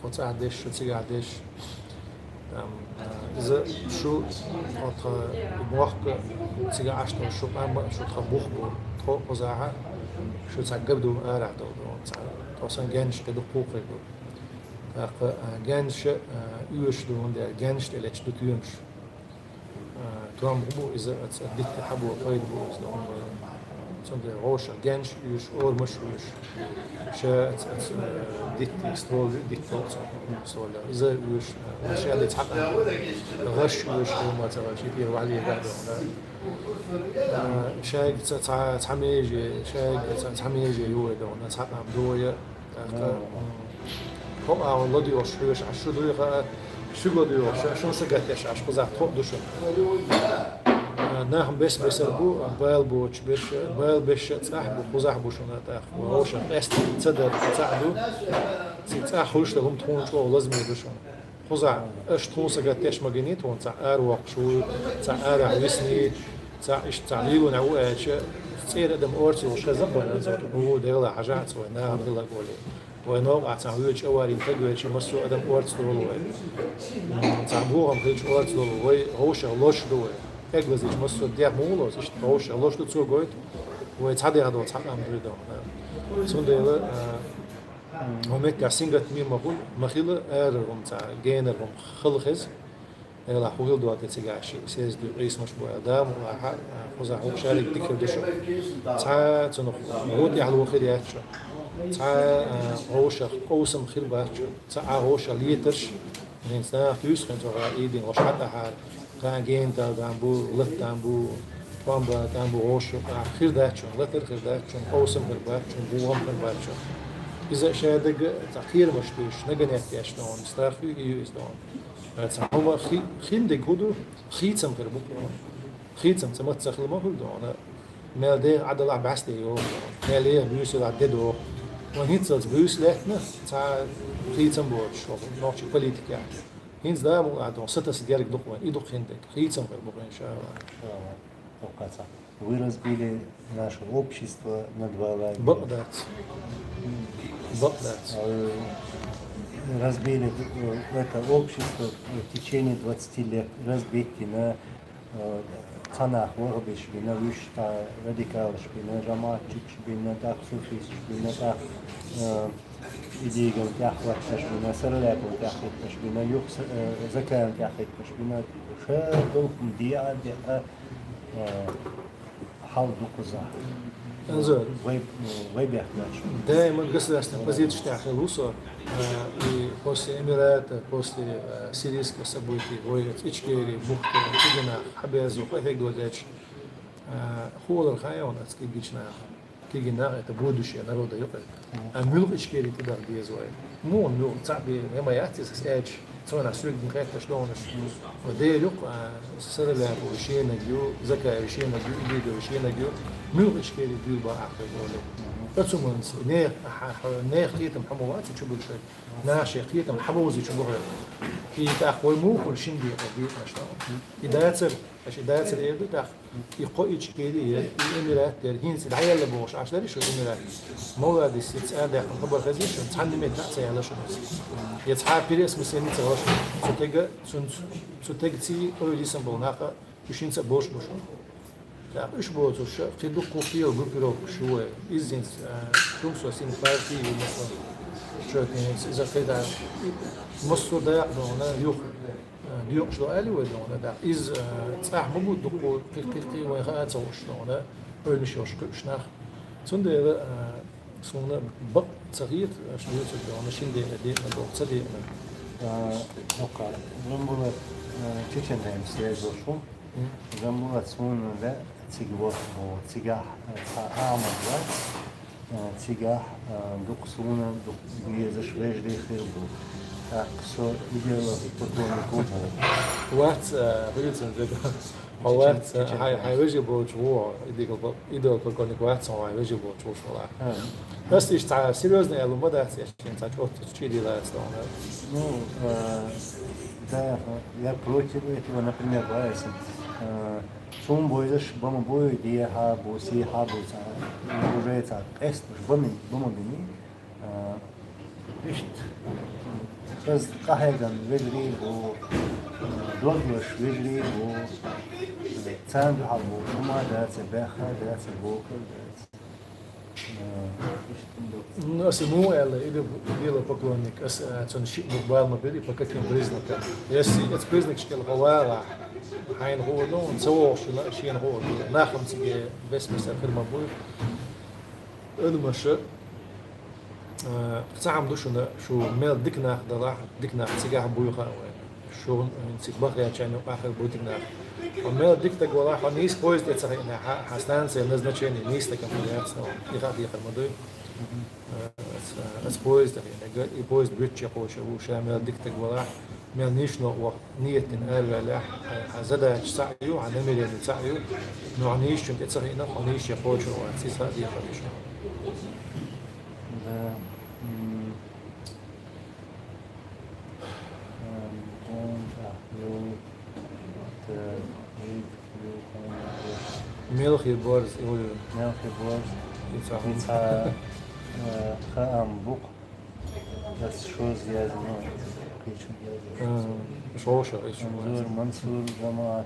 قطعدش شو تيعدش إذا شو أط بوق تيعشت شو قام شو تخبخ بو تخو قزاعة شو تعقب دو أرع دو توصل جنش كده قوقي دو genç üyeşliğinde genç eleştiri tüyümüş. Tuam bu izah ditte habu kaydı bu izah. Sonra roşa genç üyeş olmuş üyeş. Ditte stol ditte olsa stolla. İzah üyeş şey de çakma. Gaş üyeş olma tabii şey bir vali geldi. Şey tamiyeci yoğdu ona çakma doğuya. هم أولاد يوشوش عشرة دقيقة شو قد يوش شو سقطش عش قزح طب دوشة ناهم بس بو بايل بوش بش بايل بش تصح بو قزح بوشنا تأخ وهوش قست تصدر تصعدو تصح خوش لهم تون شو لازم يدوشون قزح إيش تون سقطش مجني تون تصح أروق شو تصح أرع وسني تصح إيش تعليل ونعوش تصير دم أورتي وش خزبنا نزور هو ديلا حاجات سوى ناهم ديلا قولي ونوع تعويج أواري تجوي شيء مسوا أدم أورت دولوي تعبوهم كلش أورت دولوي هوش لوش دوي أجلس إيش مسوا ديا مولوس إيش هوش لوش دو تسوق قويت ويتعدي هذا وتحقق مدريدو سون ديلا هم كاسينجت مي مقول مخيل ارهم تاع جينرهم خلخز لا حويل دوات تسيغاشي سيز دو ريس مش بو ادم ولا خوزا هو شارك ديك دشو تاع تنو هو دي على وخير ياتشو تاع هوش قوسم خير باتشو تاع هوش ليترش من سنة فيوس خن ترى ايدين وش حتى حال كان جين تاع دامبو لت دامبو بامبا دامبو هوش خير داتشو لتر خير داتشو قوسم خير باتشو بوهم خير باتشو إذا شادق تأخير مشتوش نجنيت يشتون استرخي يستون هو خيندق هدو خيتم غير بكرة خيتم تمت تسخل ما هو دون ما ده عدل عباسته يو ما ليه بيوس العددو وهيتسلز بيوس لهنا تاع خيتم بورش نوعش بوليتيكا هينز ده مو عدون ستة جارك دقوة إيدو خيندق خيتم غير بكرة إن شاء الله. Вы разбили наше общество на два лагеря. بقدرت Разбили это общество в течение 20 лет. Разбитки на Цанах, Ворбиш, на Вишта, Радикалш, на Жаматчич, на так Суфис, на так идея тяхваташ, на Сарляпу тяхваташ, на Юхс Закан тяхваташ, на Шадулкум Диаде حاولوا قزح. انزل. ويبيع ناش. دائما قصدي позиция تاعها الوصول после Эмират, после сирийской событий, воевать Ичкери, Бухты, Кигинах, Хабезу, Хахек Гладеч, Холор Хайонатский Гичнах, Кигинах это будущее народа Йопель. А Мюлк Ичкери туда где звой. Ну, Мюлк, Цаби, Эмаятис, Эч, Цона Срюк, Гнхайта, Шлонаш, Водеюк, Сараляк, Вишена Гю, Закая, Вишена Гю, Идига, Вишена Гю, Мюлк Ичкери, Дюльба, Ахве, Пацуманс, не خيتم حموات يشبه شيء ناشي خيتم حموز يشبه في تأخوي مو كل شيء بيت مشتاق إذا يصير إذا يصير إيه بتاخ يقوي كذي الإمارات الهينس العيال اللي بوش عشان ليش الإمارات مولا دي سيتسأل ده خبر خزيش تحن ميت نحسي على شو يتحاب بيرس مسيني تغش سوتيج تي أول يسمى بوناقة يشين سبوش بوشون لا إيش بوتوش في دكتور فيه وبيروح شوية إزين دكتور سين فارتي مثلا شو كان إذا كده مصر ده يقدرون يوخ يوخ شو قالوا يقدرون ده إز صح مو دكتور كي ويخاط سوش ده أول مش يوش كشناخ سند سند بق صغير شو يقولون ماشين ده نبغى صديق أوكي نقول تشين هم سياسوشون نقول سون لا تيجوا تيجاه عامل تيجاه دكسونا بيزش وجدي خيربو أقصى إديالله تطلع كوبه وقت بيجلسون ده وقت هاي وجه بوجوه إديال بقولك وقت هاي وجه بوجوه شغله بس إيش تعال سيريوزنا يا لو مدة عشان تعال تشتري لا استوعب ну да я против этого например говорится Сум бойзаш бама бой дия ха боси ха боса уже это тест бами бини ишт раз кахеган вегри бо доглаш вегри бо цанд ха бо хума да се беха да се бо Нас ему или дело поклонник, он щит буквально мобили по каким признакам. Если это признак, что الغوارع حين هو لون سووا شيء هو ناخم تيجي بس مسافر مبوي المشى ساعة مدوشنا شو ميل دكنا ضلاع دكنا تيجي بوي خاوي شو نسيت بقى عشان آخر بوي دكنا وميل دكتا قولا حنيس بويز تتصحيح حستانسي назначение места компиляции يخاف مدوي с поезда и поезд бьет хоче وش ميل دكتا قولا ميل نيشنو ونية نقال زاد سعيو عن ميل سعيو نعنيش كنت تصحيح نعنيش يخوش وانسيس هذه خليش ملخي بورز يقولوا ملخي بورز يتسا خام بوق بس شو زيادة مش هوشة منظور منصور جماعة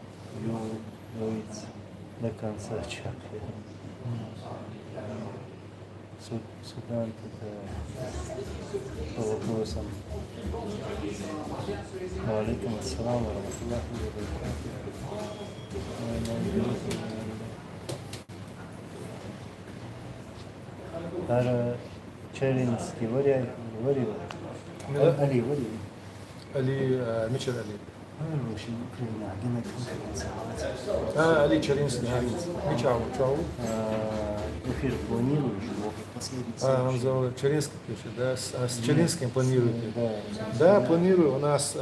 يويت لكن ساتشاك Судан по вопросам. Алейкум ассалам ва рахматуллахи ва баракатуху. Ара Челинский вариант. Да. Али, вариант. Али, Мичер Али. Очень Украина, один конференция. Али Чаринский. Мичау, чау. Эфир планируешь, его последний. Анзор Чаринский пишет, да? С Чаринским планируете? Да. Да, планирую. У нас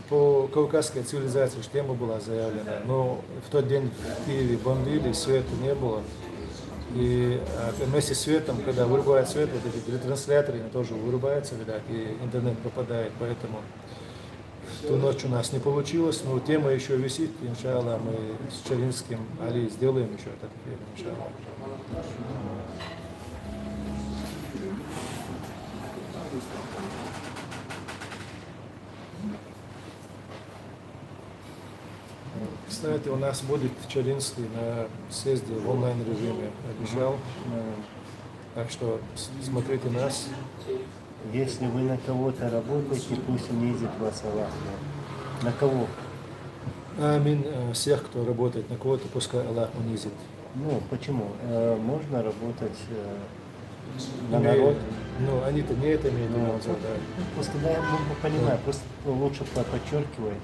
по кавказской цивилизации тема была заявлена, но в тот день в Киеве бомбили, света не было. И вместе с светом, когда вырубает свет, вот эти ретрансляторы они тоже вырубаются, видать, и интернет пропадает, поэтому в ту ночь у нас не получилось, но тема еще висит, иншаллах, мы с Чаринским Али сделаем еще этот эфир, иншаллах. Кстати, у нас будет Чаринский на съезде в онлайн режиме, обещал. Так что смотрите нас. Если вы на кого-то работаете, пусть унизит вас Аллах. На кого? Амин. Всех, кто работает на кого-то, пускай Аллах унизит. Ну, почему? Можно работать на народ. Ну, они-то не это имеют в виду, да. Просто да, я понимаю, просто лучше подчеркивает.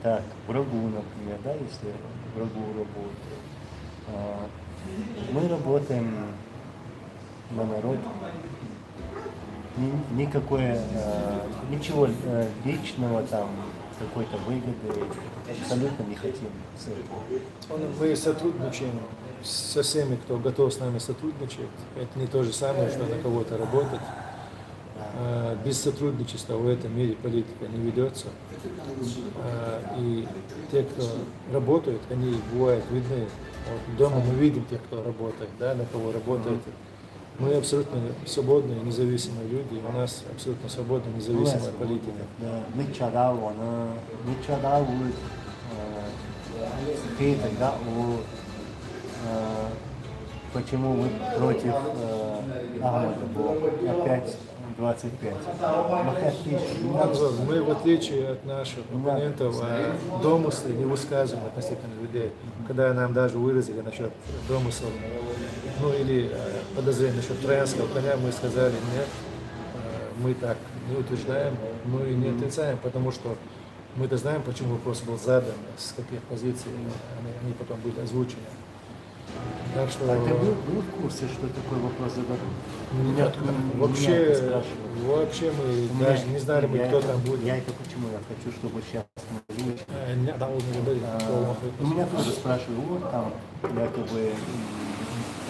Так, врагу, например, да, если врагу работает. Мы работаем на народ. Никакое, ничего личного там, какой-то выгоды абсолютно не хотим с этого. Мы сотрудничаем со всеми, кто готов с нами сотрудничать. Это не то же самое, что на кого-то работать. Без сотрудничества в этом мире политика не ведется. И те, кто работают, они бывают видны. Вот дома мы видим тех, кто работает, да, на кого работает. Мы абсолютно свободные, независимые люди. У нас абсолютно свободная, независимая политика. Ничего, тогда почему вы против Ахмада было опять 25? Мы, в отличие от наших оппонентов, домыслы не высказываем относительно людей. Когда нам даже выразили насчет домыслов, ну или подозрения насчет троянского коня, мы сказали нет, мы так не утверждаем, но и не отрицаем, потому что мы-то знаем, почему вопрос был задан, с каких позиций они потом были озвучены. Так что... А ты был в курсе, что такой вопрос зададут? Нет, вообще мы даже не знали, кто там будет. Я это почему я хочу, чтобы сейчас У меня тоже спрашивают, вот там якобы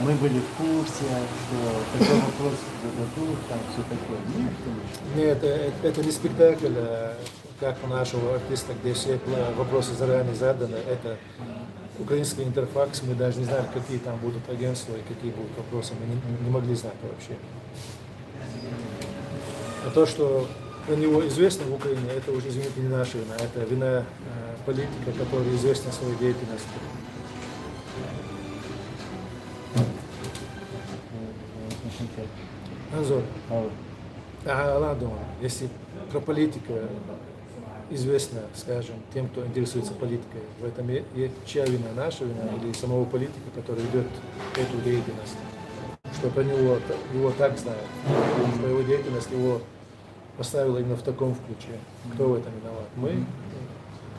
мы были в курсе, что такой вопрос зададут, там все такое. Нет, конечно. Нет, это не спектакль, как у нашего артиста, где все вопросы заранее заданы. Это украинский интерфакс, мы даже не знаем, какие там будут агентства и какие будут вопросы, мы не могли знать вообще. А то, что про него известно в Украине, это уже, извините, не наша вина, это вина политика, который известен своей деятельностью. Анзор, ладно, если про политику известно, скажем, тем, кто интересуется политикой, в этом чья вина, наша вина или самого политика, который ведет эту деятельность, что про него его так знают, что его деятельность его поставила именно в таком ключе. Кто в этом виноват? Мы?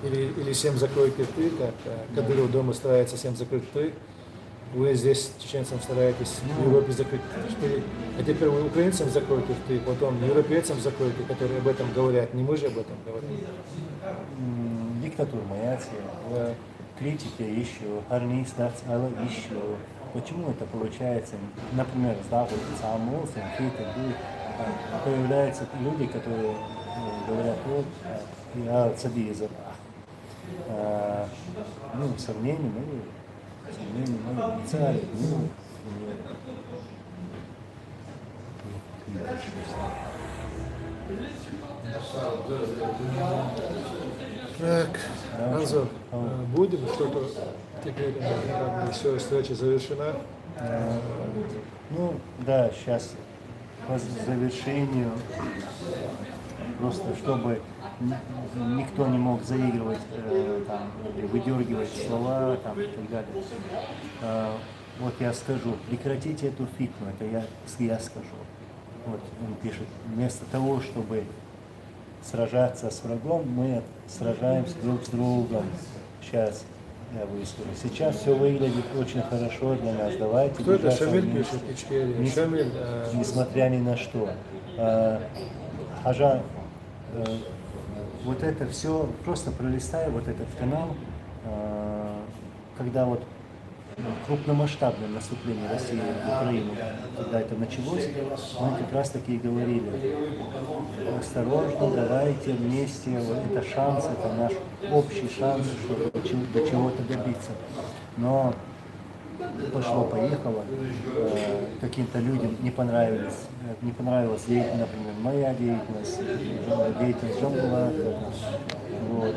Или всем закройте рты, как Кадыров дома старается всем закрыть рты, вы здесь, чеченцам, стараетесь в Европе закрыть рты, а теперь вы украинцам закроете рты, потом европейцам закроете, которые об этом говорят, не мы же об этом говорим. Диктатура моя, критики еще, армейство еще. Почему это получается? Например, появляются люди, которые говорят, вот, я садизм. Ну, сомнения, царь, Так, Анзор, будем что-то теперь, как бы, все, встреча завершена. Ну, да, сейчас по завершению, просто чтобы никто не мог заигрывать, там, или выдергивать слова там, и так далее. Вот я скажу, прекратите эту фитну, это я скажу. Вот он пишет, вместо того, чтобы сражаться с врагом, мы сражаемся друг с другом. Сейчас я выскажу. Сейчас все выглядит очень хорошо для нас. Давайте Кто это? держаться Шамиль вместе. пишет, Ичкерия. Шамиль, Несмотря ни на что. Хажа, вот это все, просто пролистая вот этот канал, когда вот крупномасштабное наступление России в Украину, когда это началось, мы как раз таки и говорили, осторожно, давайте вместе, вот это шанс, это наш общий шанс, чтобы до чего-то добиться. Но пошло-поехало, каким-то людям не понравилась деятельность, например, моя деятельность, деятельность Жамбулата, вот,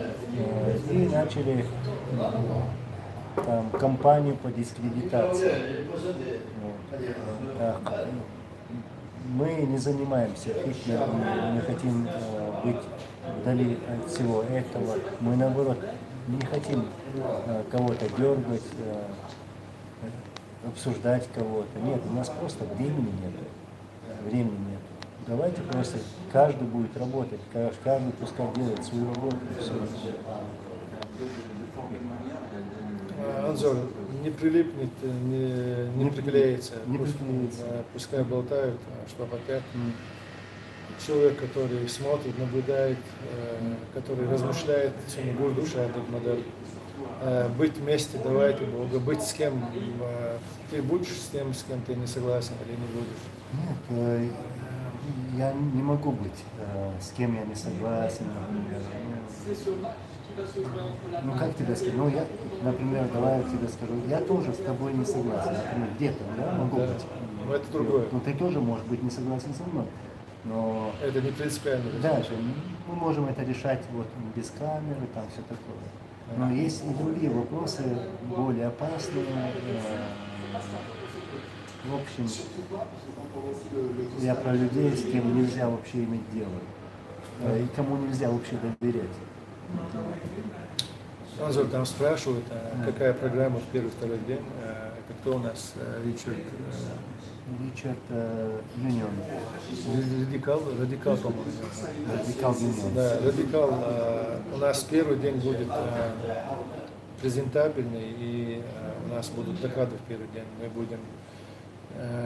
и начали там, кампанию по дискредитации. Вот. Мы не занимаемся фитнесом, мы не хотим быть вдали от всего этого. Мы, наоборот, не хотим кого-то дергать, обсуждать кого-то. Нет, у нас просто времени нет. Времени нет. Давайте просто каждый будет работать, каждый пускай делает свою работу. Все. Анзор, не прилипнет, не приклеится. Не приклеится. Пускай болтают, что хотят. Человек, который смотрит, наблюдает, который размышляет, душа модель. Быть вместе, давайте Бога, быть с кем. Ты будешь с тем, с кем ты не согласен или не будешь? Нет, я не могу быть с кем я не согласен, например. Ну как тебе сказать? Ну я, например, давай я тебе скажу, я тоже с тобой не согласен, например, где-то, да, могу Да. быть. Но это другое. Ну ты тоже можешь быть не согласен со мной, но Это не принципиально. дальше мы можем это решать вот без камеры, там все такое. Но есть и другие вопросы, более опасные. В общем, я про людей, с кем нельзя вообще иметь дело. И кому нельзя вообще доверять. Анзор там спрашивают, какая программа в первый-второй день. Это кто у нас? Ричард Юнион. Радикал, по-моему. Радикал Юнион. Да, Радикал. У нас первый день будет презентабельный, и у нас будут доклады в первый день. Мы будем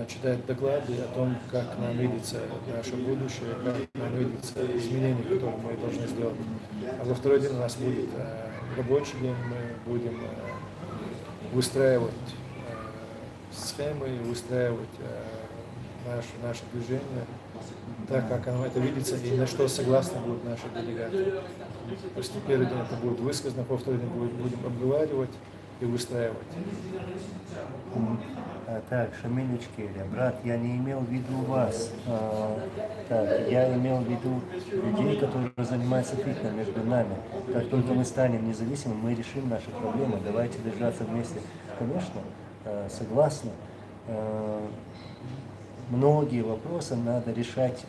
читать доклады о том, как нам видится наше будущее, как нам видится изменения, которые мы должны сделать. А во второй день у нас будет рабочий день, мы будем выстраивать схемы, выстраивать наше движение так, как оно это видится и на что согласны будут наши делегаты. После первый день это будет высказано, во второй день будем обговаривать и выстраивать. Так, Шамиль Ичкерия, брат, я не имел в виду вас. Так, я имел в виду людей, которые занимаются фитнесом между нами. Как только мы станем независимыми, мы решим наши проблемы. Давайте держаться вместе. Конечно, согласна. Многие вопросы надо решать,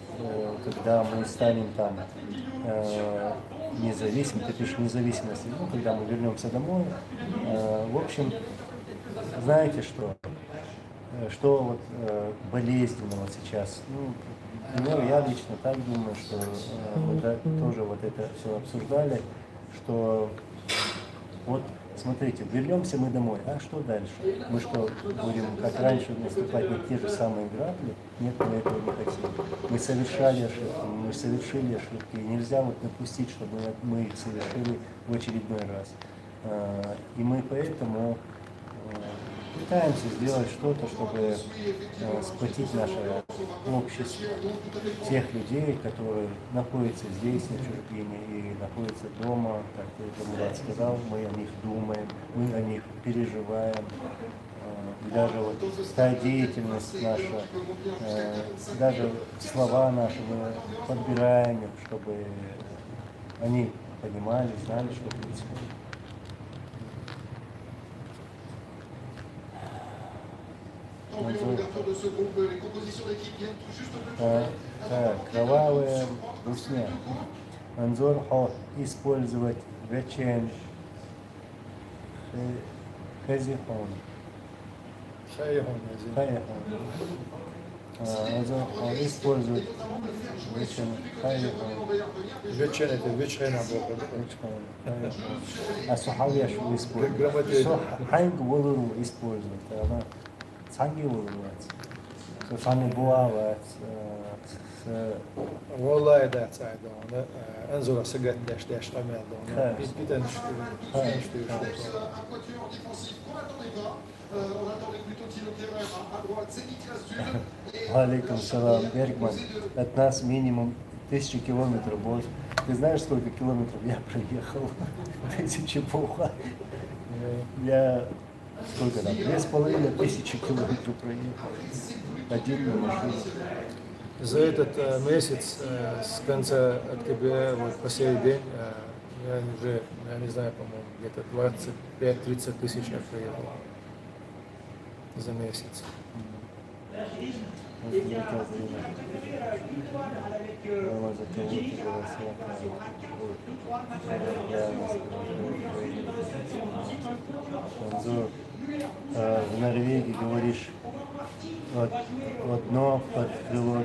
когда мы станем там независимыми, ты пишешь независимости, ну, когда мы вернемся домой. В общем, знаете что? Что вот болезненного сейчас? Ну, я лично так думаю, что мы тоже вот это все обсуждали, что вот смотрите, вернемся мы домой, а что дальше? Мы что, будем как раньше наступать на те же самые грабли? Нет, мы этого не хотим. Мы совершали ошибки, мы совершили ошибки, и нельзя вот допустить, чтобы мы их совершили в очередной раз. И мы поэтому пытаемся сделать что-то, чтобы сплотить наше общество, тех людей, которые находятся здесь, на чужбине, и находятся дома, как Мурат сказал, мы о них думаем, мы о них переживаем. И даже вот та деятельность наша, даже слова наши мы подбираем, чтобы они понимали, знали, что происходит. Кровавая русня. Анзор хо использовать вечен хезихон. Хайхон, извини. Хайхон. Анзор хо использовать вечен хайхон. Вечен это вечерина была. А сухавия что использовать? Грамотей. Хайнг волуру использовать. Она цанги волуру. Сами буават. والله ده ساعد ده انظر سجات داش قمل ده بيتن Алейкум салам, Бергман. От нас минимум 1000 километров больше. Ты знаешь, сколько километров я проехал? 1000 полха. Я сколько там? 2500 километров проехал. Один на машине. За этот месяц с конца октября вот по сей день я уже, я не знаю, по-моему, где-то 25-30 тысяч я проехал за месяц. В Норвегии говоришь одно под крыло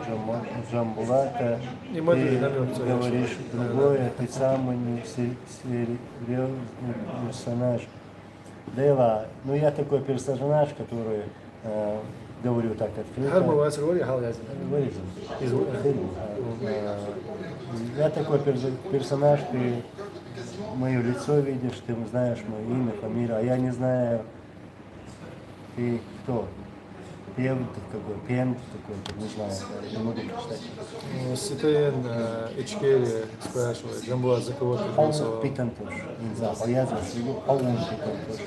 Джамбулата, И Мадрид ты намёк целый. говоришь другое, ты самый серьезный персонаж. Дейла, ну я такой персонаж, который говорю так هل открыто. مواسر ولي حال لازم Вырезан. Я такой персонаж, ты мое лицо видишь, ты знаешь мое имя, фамилию, а я не знаю, ты кто? Певн какой, пен такой, не знаю, не могу прочитать. Ситен Ичкери спрашивает, Джамбула, за кого ты Он голосовал? питан тоже, не знаю, поязан, он питан тоже.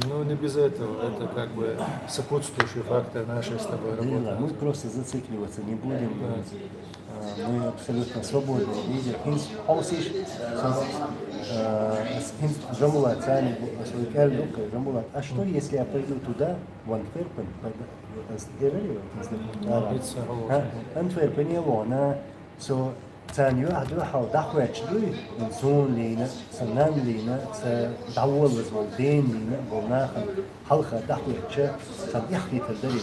Ну, не без этого. Это как бы сопутствующий фактор нашей с тобой Мы работы. просто зацикливаться не будем. Мы абсолютно свободные люди. Жамулат, Жамулат. А что, если я пойду туда, в Антверпен, Антверпен его, so ثاني واحد راحوا ضحوا شدوي نزون لينا سنان لينا سدعوة لزولدين لينا بولناخن حلقة ضحوا شا سبيحكي تدري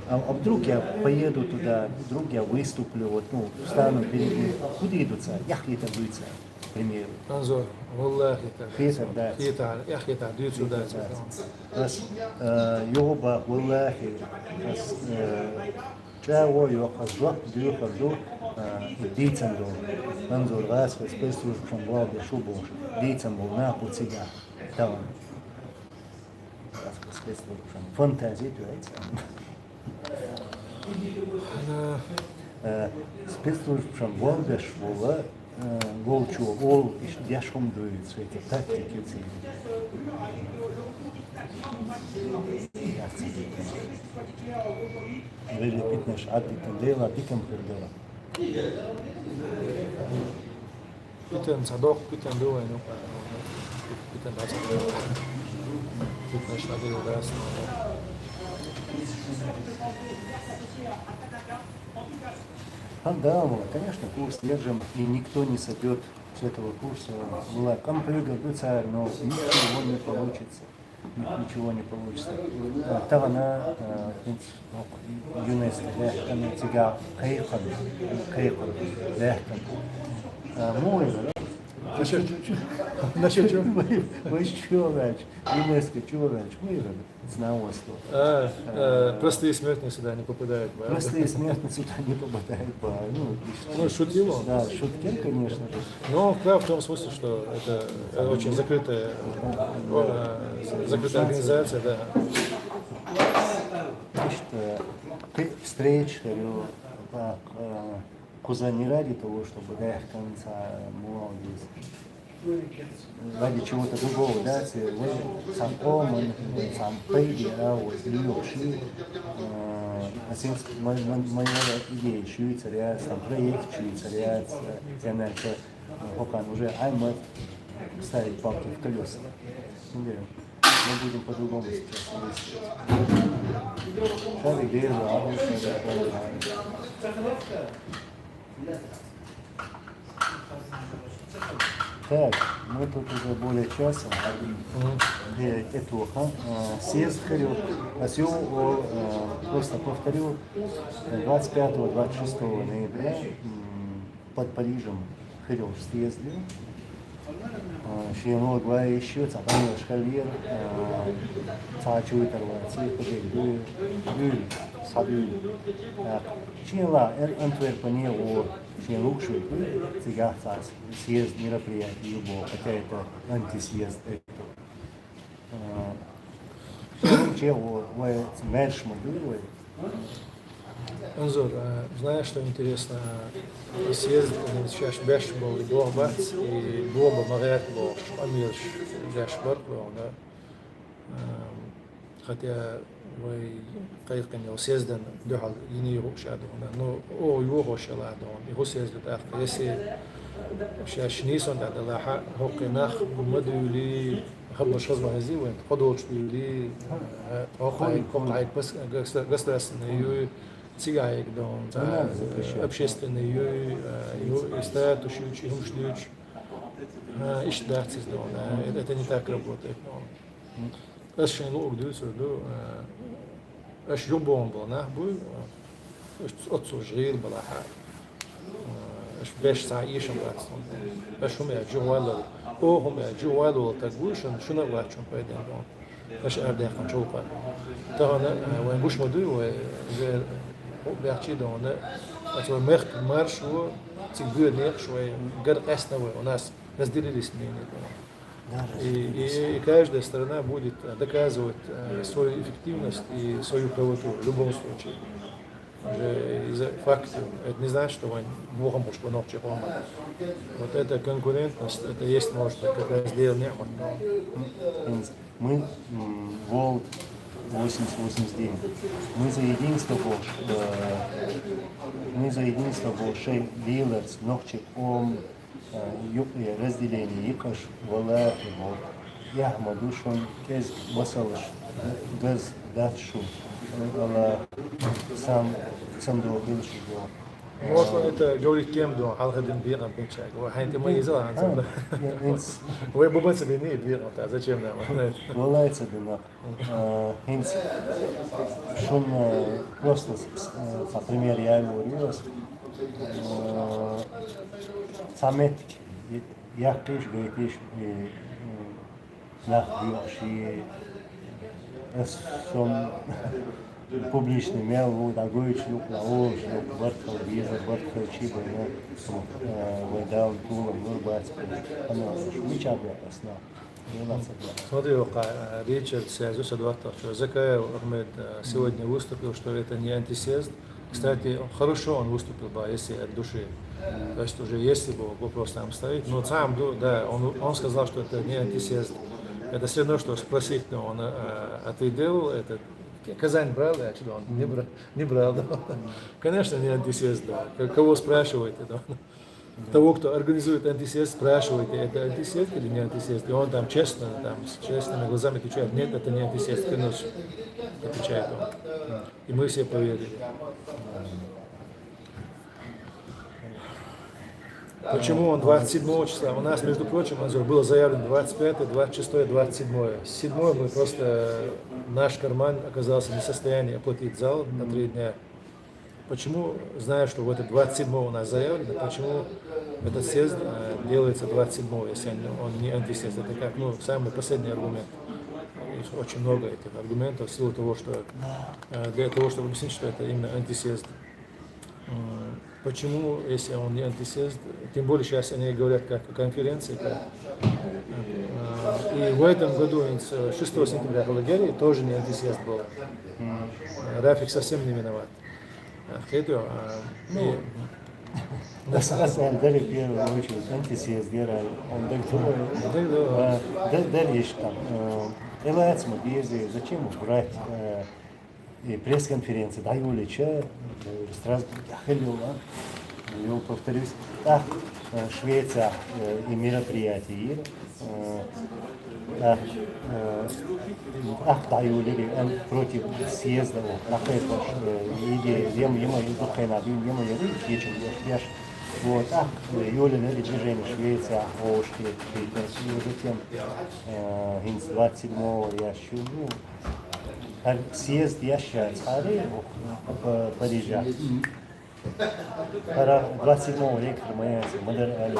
А вдруг я поеду туда, вдруг я выступлю, вот, ну, встану впереди, куда идутся? Яхлита дуется, к примеру. انظر والله Хитр, да. يا أخي تعال сюда. Раз йоба, валлахи, раз чао, йоха, жлак, дюха, ду, дийцам до. Анзор, раз, спесту, шамбал, бешубу, дийцам был на пуцига. Там. Раз, спесту, фантазия, дуется. Спецслужбам Волга швола Волчу ол яшхом дуется эти тактики Вели питнеш адди тандела питам пердела. Питен صدوق питен دوه إنه питен راس питен شادي راس Да, конечно, курс держим, и никто не сойдет с этого курса. Была комплюга, но ничего не получится. Ничего не получится. Тагана, ЮНЕСКО, лехтан, тига, кейхан, лехтан. Мой, Насчет чего? вы что, ЮНЕСКо, чего, мы знавство. Простые смертные сюда не попадают. Простые смертные сюда не попадают по, Ну, шутил он. да, шутки, конечно же. Но прав в том смысле, что это очень закрытая организация, да. Ты встреч, куза не ради того, чтобы до конца молодец. Ради чего-то другого, да, сам Оман, сам Пейди, а вот Нью-Йорк, моя идея Швейцария, сам проект Швейцария, я начал, пока уже Аймат, ставить палки в колеса. Мы будем по-другому сейчас действовать. Шарик держал, так, мы тут уже более часа. Это съезд Харю. А сегодня просто повторю, 25-26 ноября под Парижем Харю съездил. Шиено два еще, цапанил шкалер, цачуй торваться, побегу, гюль, сабюль. Чинла Антверпене о Шиенукшу, цигах цац, съезд мероприятий любого, хотя это антисъезд. Шиенукче о Мерш Мадуровой. Анзор, знаешь, что интересно? Съезд, сейчас беш был Бомбац и Бомба Марет был Амирш Бешбар, хотя вы قيقن يوسيزدن دحل يني روش عدونا نو او يوهوش العدون يوسيزد أخ يسي شاشنيسون عند الله هو قناخ مدولي خبر شزمة هذي وين قدوش بيولي قاعد بس قصدس نيو цигайк дом, общественные истат, ушучи, умшлюч, ищдахцис дом, это не так работает. Это шейн лук дюсер, это юбом был, нахбуй, отсужил была ха, это беш саишем братством, это шумя джуалу, о хумя джуалу так гушен, шуна влачом пойдем дом, это ардехан чулпа, то она, вен гуш моду, بيحكي دونه أتوا مخ مارش هو تقدر نيك شوي قر قسنا وناس دили лесные. И каждая сторона будет доказывать свою эффективность и свою правоту в любом случае. Из-за фактов, это не значит, что Богом может поночи помогать. Вот эта конкурентность, это есть, может быть, как раз дело не Мы Волк 80-89. Мы за единство Болшей Вилерс, Нохчик Ом, разделение Икаш, Валер, Яхмадушон, Кез Басалыш, Газ Датшу, сам Дохилшу. Можно это говорить кем до Алхадин Бирам Пинчак. Хай-то мы из Алхадин. Вы бы были не Бирам, а зачем нам? Валается дына. Хинц, шум просто, по примеру, я говорю, саметки, я пиш, говоришь, нахбьешь, и шум публичный мел, вот такой члюк, лаош, бартхал, виза, бартхал, чиба, выдал, тулом, вырбать, оно, вычабля посна. Смотри, Ричард Сязус Адватов, Закаев Ахмед сегодня выступил, что это не антисъезд. Кстати, хорошо он выступил бы, если от души. То есть уже если бы вопрос там стоит. Но сам, да, он сказал, что это не антисъезд. Это все равно, что спросить, но он ответил, это Казань брал, а что он не брал, да. Конечно, не антисъезд, да. Кого спрашиваете, да. Того, кто организует антисъезд, спрашиваете, это антисъезд или не антисъезд. И он там честно, там, с честными глазами отвечает, нет, это не антисъезд, клянусь, отвечает он. И мы все поверили. Почему он 27 числа? У нас, между прочим, было заявлено 25, 26, 27. 7 мы просто, наш карман оказался не в состоянии оплатить зал на 3 дня. Почему, зная, что в этот 27 у нас заявлено, почему этот съезд делается 27, если он не антисъезд? Это как, самый последний аргумент. Их очень много этих аргументов в силу того, что для того, чтобы объяснить, что это именно антисъезд. Почему, если он не антисъезд, тем более сейчас они говорят как о конференции. И в этом году, 6 сентября в Лагерии, тоже не антисъезд был. Рафик совсем не виноват. На самом деле, в первую очередь, антисъезд делает, он дальше там, элайцма безе, зачем брать и пресс-конференции, да, Юлича, Страсбург, Хелюла, я повторюсь, так, Швеция и мероприятия, Ахтаюлери против съезда, нахайпаш, иде, ема духайна, ема яды, вечер, яш, вот, юлинери движение Швеция, Ошки, и затем гинс 27-го ящу, съезд яща цари в Париже. 27-го ректор моя, Мадар Али,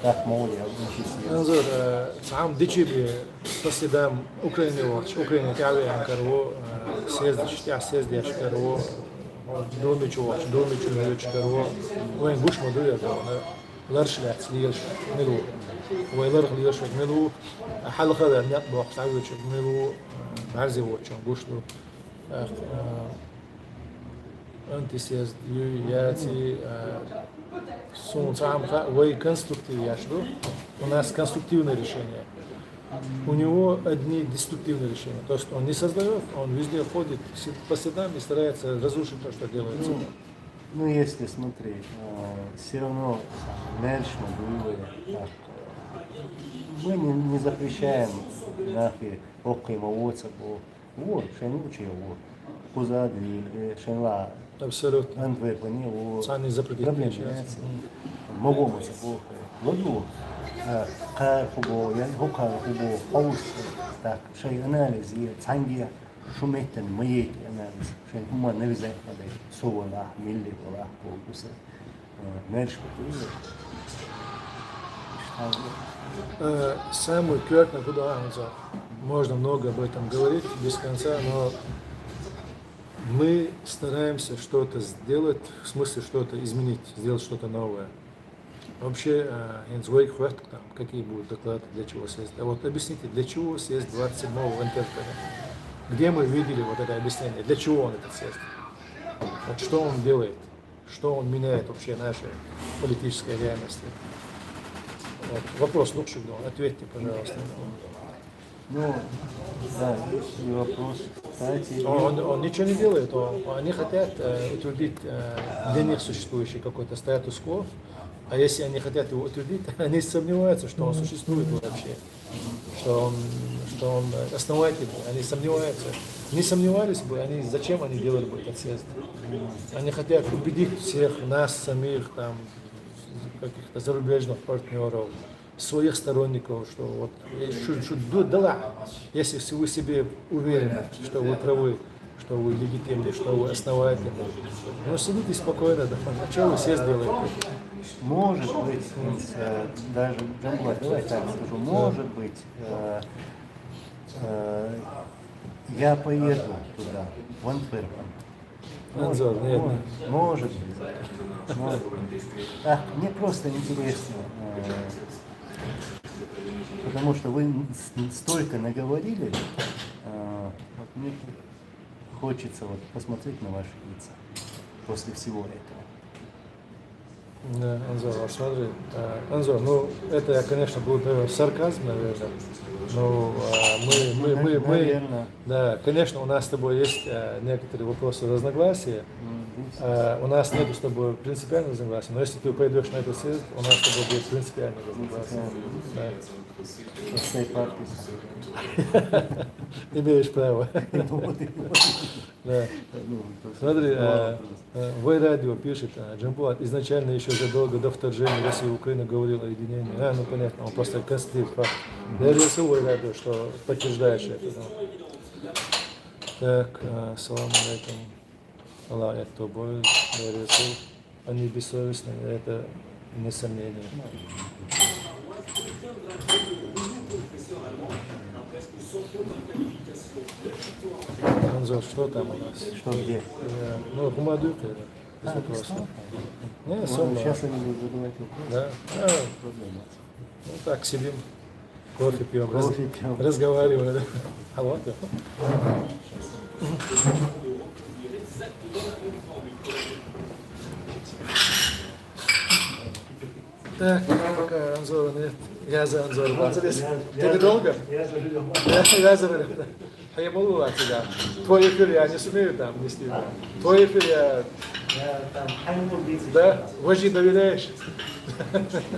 так молодец, учись. انظر عام ديتشي بتصدام أوكرانيا وقت أوكرانيا تعبي عن كرو سيزدش تاع سيزدش كرو دوميتش وقت دوميتش ميلوش كرو وين بوش مدوية لارش لا تسليش ملو ويلرغ ليش ملو حل خذ النقد وقت عاوز ملو عرزي وقت بوش له أنت سيزد ياتي вы конструктивные, я жду. У нас конструктивное решение. У него одни деструктивные решения. То, что он не создает, он везде ходит по следам и старается разрушить то, что делается. Ну, если смотреть, все равно Мельшма, мы не запрещаем нахи окейма оца, вот, шенучи его, позади, шенла. Абсолютно. Антверпені у Сани запретить проблемляться. Могому це було. Воду, кар хубо, я гукар хубо, хаус, так, шей аналіз є, цангія, шуметтен, моєї аналіз, шей хума не візай хадай, совала, мілли, вала, полкуса, мерш, Самый кверхный куда можно много об этом говорить без конца, но мы стараемся что-то сделать, в смысле что-то изменить, сделать что-то новое. Вообще, какие будут доклады, для чего съезд. А вот объясните, для чего съезд 27-го в Антверпене? Где мы видели вот это объяснение? Для чего он этот съезд? Вот что он делает? Что он меняет вообще нашей политической реальности? Вот. Вопрос, ответьте, пожалуйста. Ну, да, и вопрос, кстати... Он ничего не делает, они хотят утвердить для них существующий какой-то статус-кво, а если они хотят его утвердить, они сомневаются, что он существует вообще, что он основатель, они сомневаются. Не сомневались бы, зачем они делали бы этот съезд? Они хотят убедить всех нас, самих, там, каких-то зарубежных партнеров, своих сторонников, что вот, если вы себе уверены, что вы правы, что вы легитимны, что вы основательны, но сидите спокойно, да, а что вы съезд делаете? Может быть, даже, давай так скажу, может быть, я поеду туда, в Антверпен. Анзор, нет. Может быть. Мне просто интересно, потому что вы столько наговорили, вот мне хочется вот посмотреть на ваши лица после всего этого. Да, Анзор, смотри. Анзор, ну это, конечно, будет сарказм, наверное. Но мы, да, конечно, у нас с тобой есть некоторые вопросы разногласия. У нас нет с тобой принципиального разногласия, но если ты пойдешь на этот съезд, у нас с тобой будет принципиальное разногласие. Да. Имеешь право. Да. Смотри, Вайрадио пишет, Джамбулат изначально еще задолго до вторжения России в Украину говорил о единении. Ну понятно, он просто констатирует факт. Я решил Вайрадио, что подтверждаешь это. Так, салам алейкум. Аллах это тобой, Расул. Они бессовестны, это несомнение. Анзор, что там у нас? Что где? Ну, Хумадук это. Без вопросов. Не, Сейчас они будут задавать вопросы. Да. Ну так, сидим, кофе пьем, Кофе пьем. разговариваем. А вот. Так, пока Анзора нет. Я за Анзора. Ты долго? Я за рулем. А я могу от тебя. Твой эфир я не сумею там нести. Твой эфир я... там Да? Вожди доверяешь?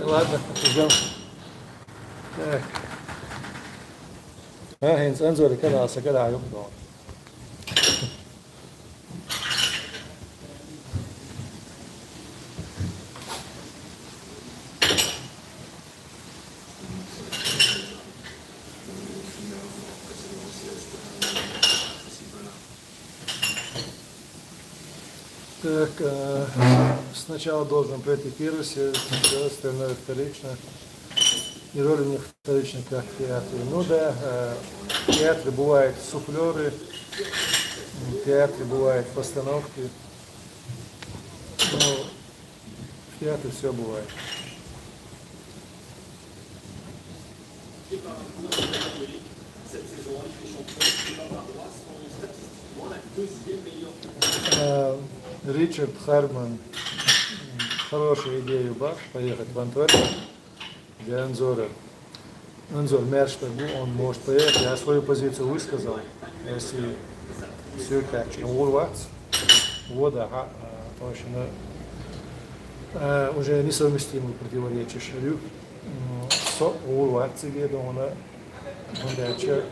Ладно, ждем. Так. Heinz, انظر كده كده هيقطع. Так, сначала должен пройти первый сервис, все остальное вторично. И роль у них вторичная, как в театре. Ну да, в театре бывают суфлеры, в театре бывают постановки. Но в театре все бывает. Ричард Харман хорошую идею бах, поехать в Антверпен для Анзора. Анзор Мерштагу, он может поехать. Я свою позицию высказал. Если все как урваться, вода, точно уже несовместимые противоречия шарю. Со урваться веду, она дальше.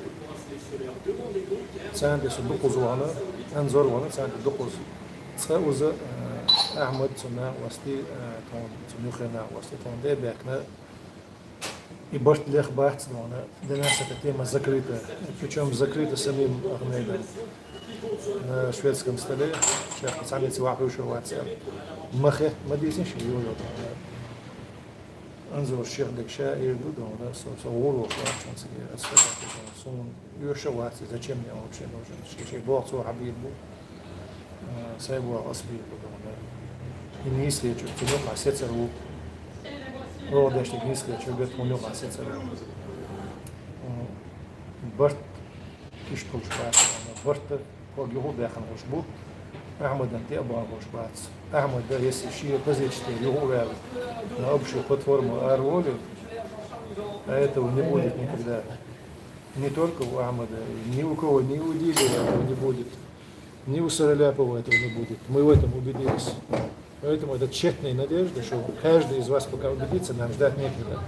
Центр субдукуз вана, Анзор вана центр дукуз. Схауз Ахмад цена власти тон ценюхена власти тон дебекна. И башт лех бахтсна, для нас эта тема закрыта, причем закрыта самим Ахмедом на шведском столе. Шех пацанец вахрушил ватсер. Махе мадисин шиюло. Анзор шех декша и жду, да, со уру хватит себе отсказать. Сон юшеваться, зачем мне вообще нужен? Шех бог хабиб был. Сайбу аспи был, да. И не слечу, тебе пасется рук. Родешник низкий, человек у него пасется рук. Барт кишкул шпац, барт по его бяхан гушбу. Ахмад анте абар гушбац. Ахмад, да, если шире позичите его вяли на общую платформу Арволи, а этого не будет никогда. Не только у Ахмада, ни у кого, ни у Дилера этого не будет, ни у Сараляпова этого не будет. Мы в этом убедились. Поэтому это тщетная надежда, что каждый из вас пока убедится, нам ждать некогда.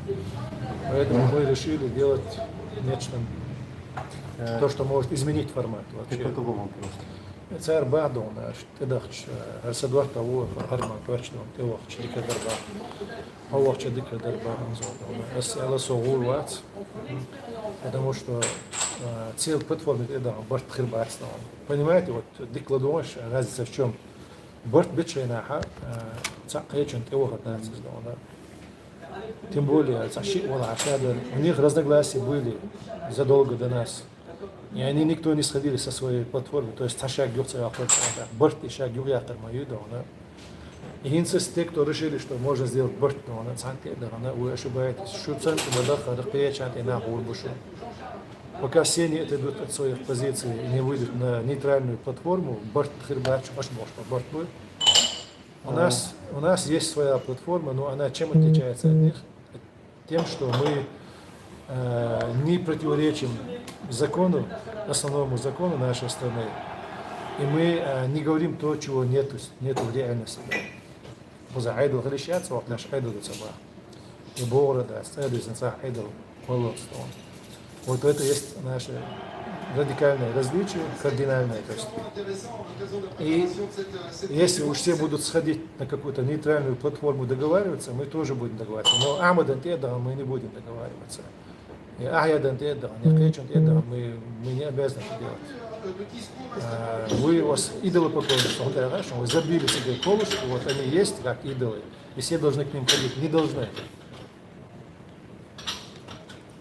Поэтому мы решили делать нечто, то, что может изменить формат. Это по-другому просто. Царь Бадон, тедахч, Арсадвар того, Харман, точно, тевахч, дика дарба, Аллахча дика дарба, Алла Согулвац, потому что цель платформы это Барт Хирбацна. Понимаете, вот декладуаш, разница в чем? Барт Бетшейнаха, Цакаечен Тевахат нацизм, тем более, у них разногласия были задолго до нас. И они никто не сходили со своей платформы, то есть Саша Гюрцева, Барт и Шаг Гюрятер Маюда, и те, кто решили, что можно сделать Барт, вы ошибаетесь. Шуцан и Мадаха, Рахпеячан и Нахурбушу. Пока все не отойдут от своих позиций и не выйдут на нейтральную платформу, Барт Хирбач, Барт будет. У нас есть своя платформа, но она чем отличается от них? Тем, что мы не противоречим закону, основному закону нашей страны, и мы не говорим то, чего нету в реальности. Айдл Галищац, вот наш Айдл Цаба, и Борода, Айдл Зенца, Айдл Молодство. Вот это есть наше радикальное различие, кардинальное. То есть. И если уж все будут сходить на какую-то нейтральную платформу договариваться, мы тоже будем договариваться. Но Амадан Тедара мы не будем договариваться. И Ахядан Тедара, Неркечен Тедара мы не обязаны это делать. Вы у вас идолы поклонничества, вы забили себе колышки, вот они есть как идолы, и все должны к ним ходить. Не должны.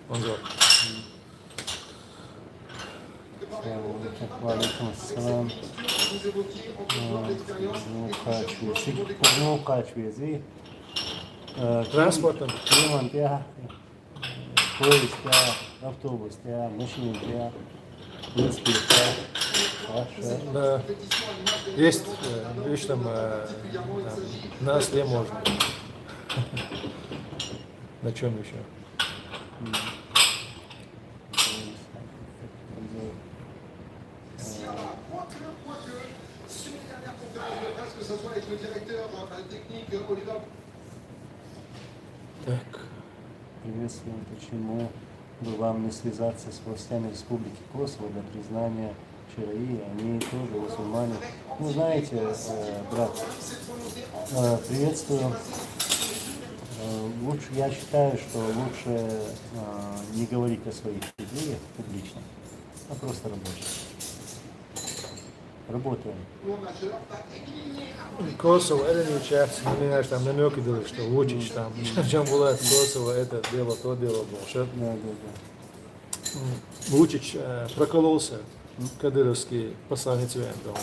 Анзор. Валикум ассалам. Ну, качвези. Транспортом. Климан, поезд, автобус, машина, велосипед, Да. Есть, видишь, там на осле можно. На чем еще? Так. приветствуем. Почему бы вам не связаться с властями Республики Косово для признания Шарии? Они тоже мусульмане. Ну, знаете, брат, приветствую. Лучше, я считаю, что лучше не говорить о своих идеях публично, а просто работать. Работаем. Kosovo, это не участие, ну, меня там намеки были, что Вучич там, Джамбулат, Kosovo, это дело, то дело было. Что Да, да, Вучич прокололся, кадыровский посланник Цвентом.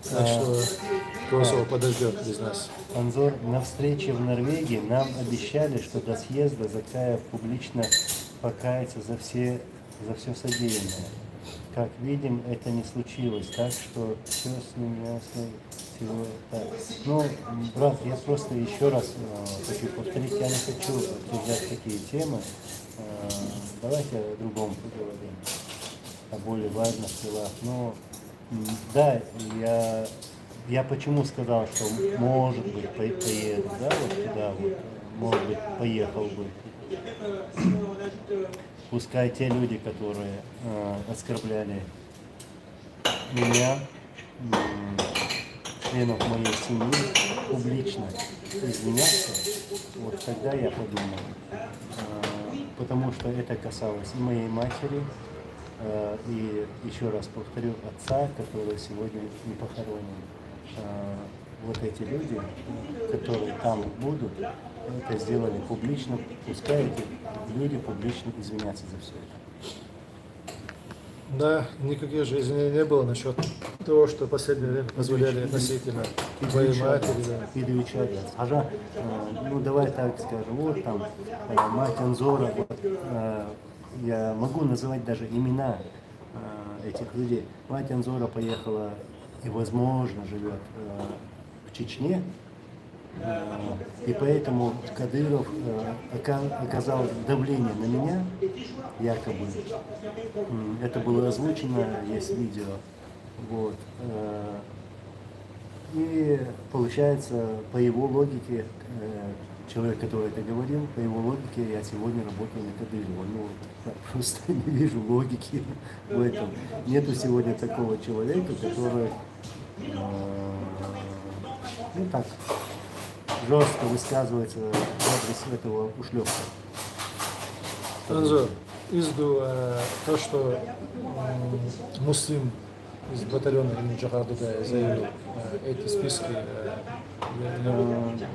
Так что Kosovo подождет без нас. да. Анзор, на встрече в Норвегии нам обещали, что до съезда Закаев публично покается за все содеянное. Как видим, это не случилось, так что все с ним ясно. Всего так. Ну, брат, я просто еще раз хочу повторить, я не хочу обсуждать такие темы. Давайте о другом поговорим, о более важных делах. Но да, я почему сказал, что может быть поеду, да, вот туда вот, может быть поехал бы. Пускай те люди, которые оскорбляли меня, членов моей семьи, публично извиняться, вот тогда я подумал. Потому что это касалось и моей матери, и еще раз повторю, отца, который сегодня не похоронен. Вот эти люди, которые там будут, это сделали публично, пускай эти люди публично извинятся за все это. Да, никаких же извинений не было насчет того, что в последнее время позволяли относительно твоей матери. Да. Пидовича, Ажа, ну давай так скажем, вот там мать Анзора, вот, я могу называть даже имена этих людей. Мать Анзора поехала и, возможно, живет в Чечне, и поэтому Кадыров оказал давление на меня, якобы. Это было озвучено, есть видео. Вот. И получается, по его логике, человек, который это говорил, по его логике я сегодня работаю на Кадырова. Ну, я просто не вижу логики в этом. Нету сегодня такого человека, который, ну так, жестко высказывается в адрес этого ушлепка. Анзор, изду то, что муслим из батальона имени Джахар Дудаева заявил эти списки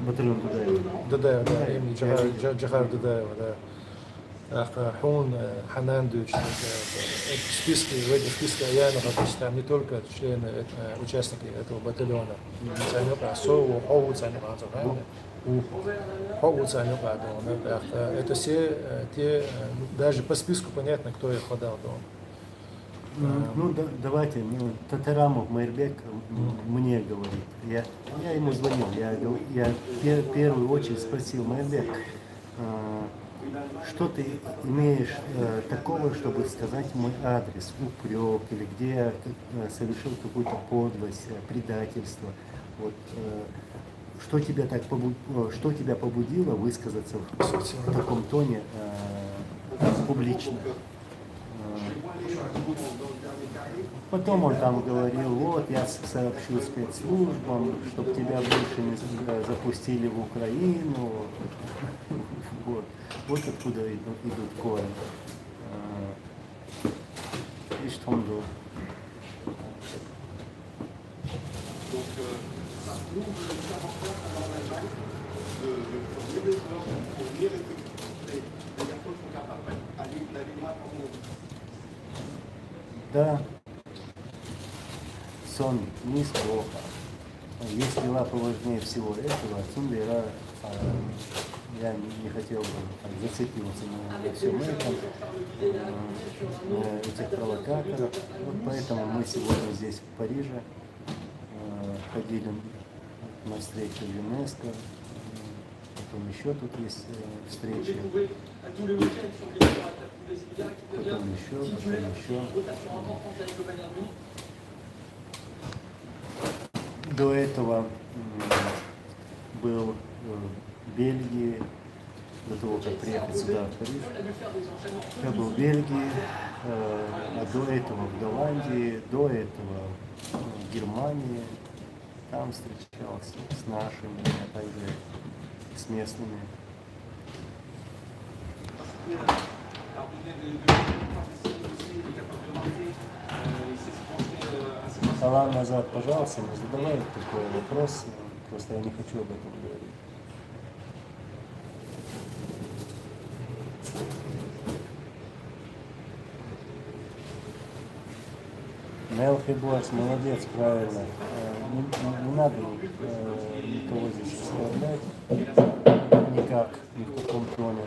Батальон Дудаева. Дудаева, да, имени Джахар Дудаева, да. Хун, Ханан Дюч, эти списки, в этих списках я нахожусь, там не только члены, участники этого батальона, это все те, даже по списку понятно, кто их подал. Ну, давайте, Татарамов Майрбек мне говорит, я ему звонил, я в первую очередь спросил: Майрбек, что ты имеешь такого, чтобы сказать мой адрес, упрек, или где я совершил какую-то подлость, предательство? Вот, что тебя побудило высказаться в таком тоне публично? Потом он там говорил: вот я сообщу спецслужбам, чтобы тебя больше не запустили в Украину. Вот откуда идут корни. И что он думал? Да, сон неплохо. Есть дела поважнее всего этого. Цундера, я не хотел бы зацепиться на всем этом, на этих провокаторов. Вот поэтому мы сегодня здесь, в Париже, ходили на встречу ЮНЕСКО, потом еще тут есть встречи, потом еще. До этого был в Бельгии, до того, как приехать сюда, в Париж. Я был в Бельгии, а до этого в Голландии, до этого в Германии. Там встречался с нашими, а также с местными. Алан назад, пожалуйста, не задавай такой вопрос, просто я не хочу об этом говорить. Мелкий босс, молодец, правильно. Не надо никого здесь оскорблять, никак, ни в каком тоне.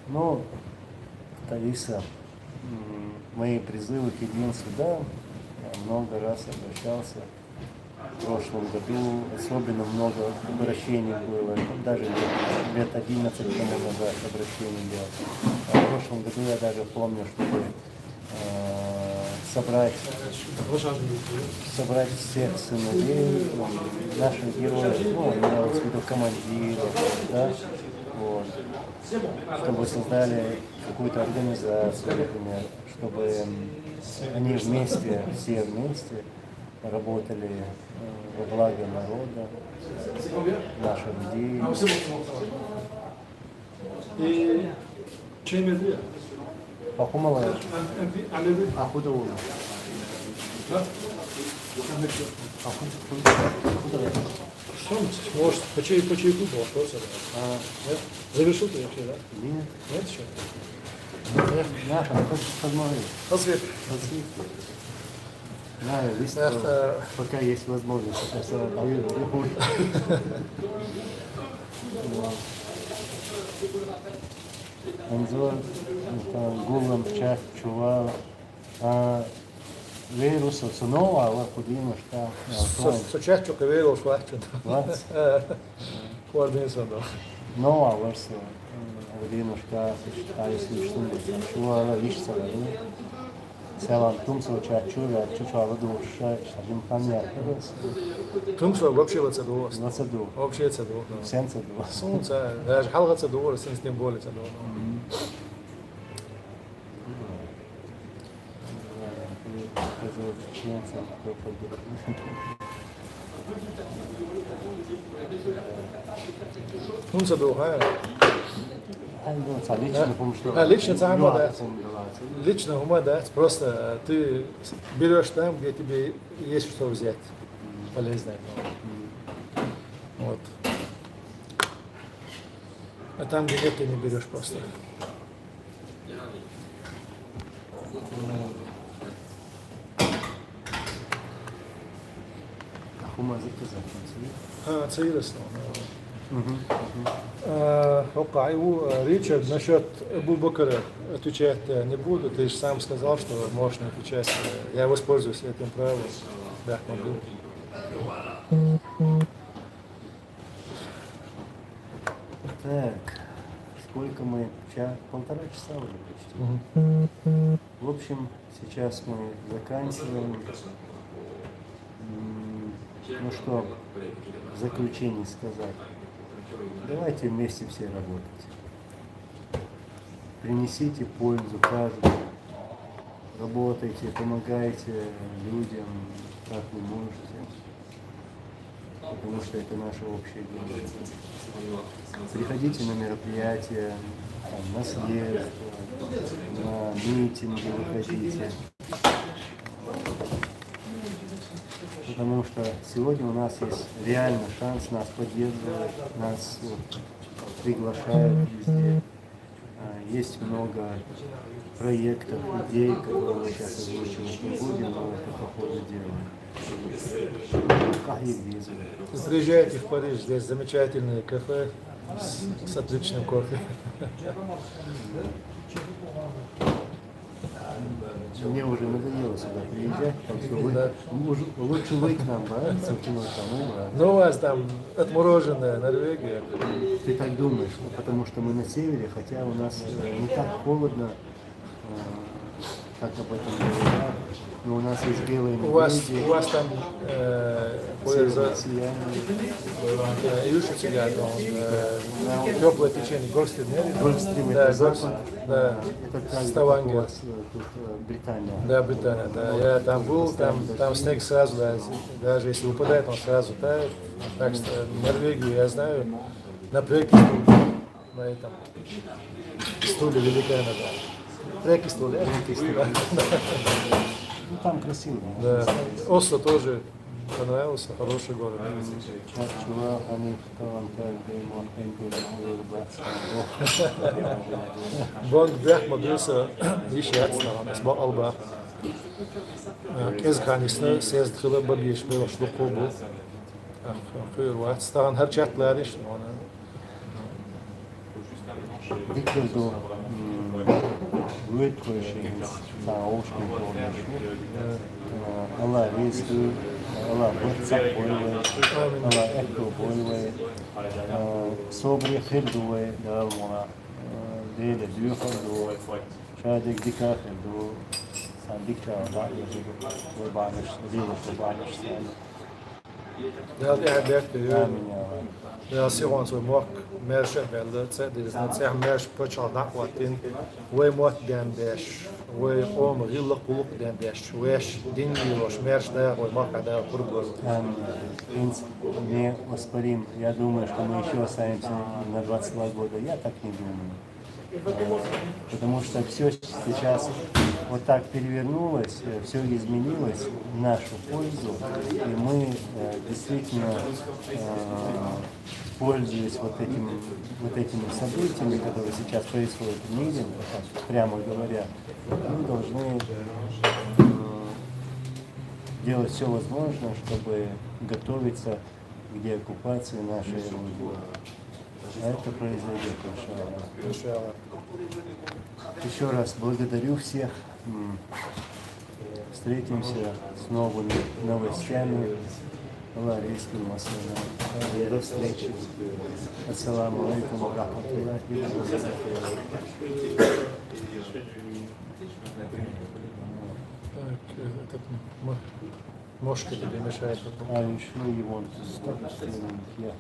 Но, Таиса, мои призывы к единству, да, я много раз обращался. В прошлом году особенно много обращений было, даже лет 11 тому назад обращений делал. А в прошлом году я даже помню, чтобы собрать всех сыновей, наших героев, ну, имел в виду командиров, да, вот, чтобы создали какую-то организацию, например, чтобы они вместе, все вместе работали во благо народа, наших идей. И чем это? Пахумалая. А куда он? Может, по чайку что завершил ты вообще, да? Нет. Нет еще? Наша, посмотри. Посмотри. Да, лист, пока есть возможность, сейчас Анзор, Гулам, Чах, Чувал, Вирус, Цунова, Алла Кудима, Шта, Сочетчо, Кавело, Швачо. Вац, Хуардинсон, да. Нова, Варса, Кудима, Шта, если что-нибудь, Чувала, Вишца, Селан Тумсо, Чачура, Чучала, Душа, Штабин Хамья, Тумсо вообще цадуос. Нацаду, Вообще цаду. Сенцаду. Солнце, даже халга цадуор, с тем более цаду. Тумсо духа. Лично сам, да. Лично ума, да, просто ты берешь там, где тебе есть что взять полезное. Вот. А там, где нет, ты не берешь просто. Цаирос. Ричард, насчет Абу-Бакра отвечать не буду. Ты же сам сказал, что можно отвечать. Я воспользуюсь этим правом. Да, могу. Так, сколько мы? Полтора часа уже почти. В общем, сейчас мы заканчиваем. Ну что, в заключение сказать. Давайте вместе все работать. Принесите пользу каждому. Работайте, помогайте людям, как вы можете. Потому что это наше общее дело. Приходите на мероприятия, на съезд, на митинги выходите. Потому что сегодня у нас есть реально шанс, нас поддерживают, нас приглашают везде. Есть много проектов, идей, которые мы сейчас озвучивать не будем, но это по ходу дела. Как и визы. Приезжайте в Париж, здесь замечательные кафе с отличным кофе. Мне уже надоело сюда приезжать, так что лучше вы к нам, да, с кино там, Ну, у вас там отмороженная Норвегия. Ты так думаешь, потому что мы на севере, хотя у нас не так холодно, как об этом говорят. Но у нас есть белые У вас там россияне. Юша сидят, теплое течение, горстри мерит. Гольфстрим Да, это запад, да, это как Ставангер. у вас тут Британия. Да, Британия, да. Я там был, там снег сразу, да, даже если выпадает, он сразу тает. Так что Норвегию я знаю, на проекте на этом стуле великана, да. Проекте стул, да? Ну там красиво. Да. Осло тоже понравился, хороший город. Чувак, они там Bond Bergmoduse iş yatsınlar, esma alba. Ez kanisne sez tıkılı bir geçme başlı kobu. Kıyır var. Stan her çatlar işte ona. Викторду выткоешь таушку полностью. Allah rizqi, Allah bırçak boyuyor, Allah ekto boyuyor. Sobri khirduwe davmona. Dele düğündu. Şadik dikah khirdu. Sandikta da ve bağış, dele bağış. Ja, det är bättre. Amin ya Rabbi. Jag ser honom som mock mer väldigt så det är sånt så mer på chada vatten. Och mot den dash. Och om rilla kuluk den dash. Och din юж mer där och mock där kurбор. Аминь. Принц неоспорим. Я думаю, что мы еще останемся на 22 года. Я так не думаю. Потому что все сейчас вот так перевернулось, все изменилось в нашу пользу, и мы действительно, пользуясь вот этими событиями, которые сейчас происходят в мире, прямо говоря, мы должны делать все возможное, чтобы готовиться к деоккупации нашей Родины. А это произойдет, иншаллах. Еще раз благодарю всех. Встретимся с новыми новостями. Аллах риским массалам. До встречи. Ассаламу алейкум ва рахматуллахи ва баракатуху. Так, этот мошка тебе мешает. А еще его 100 я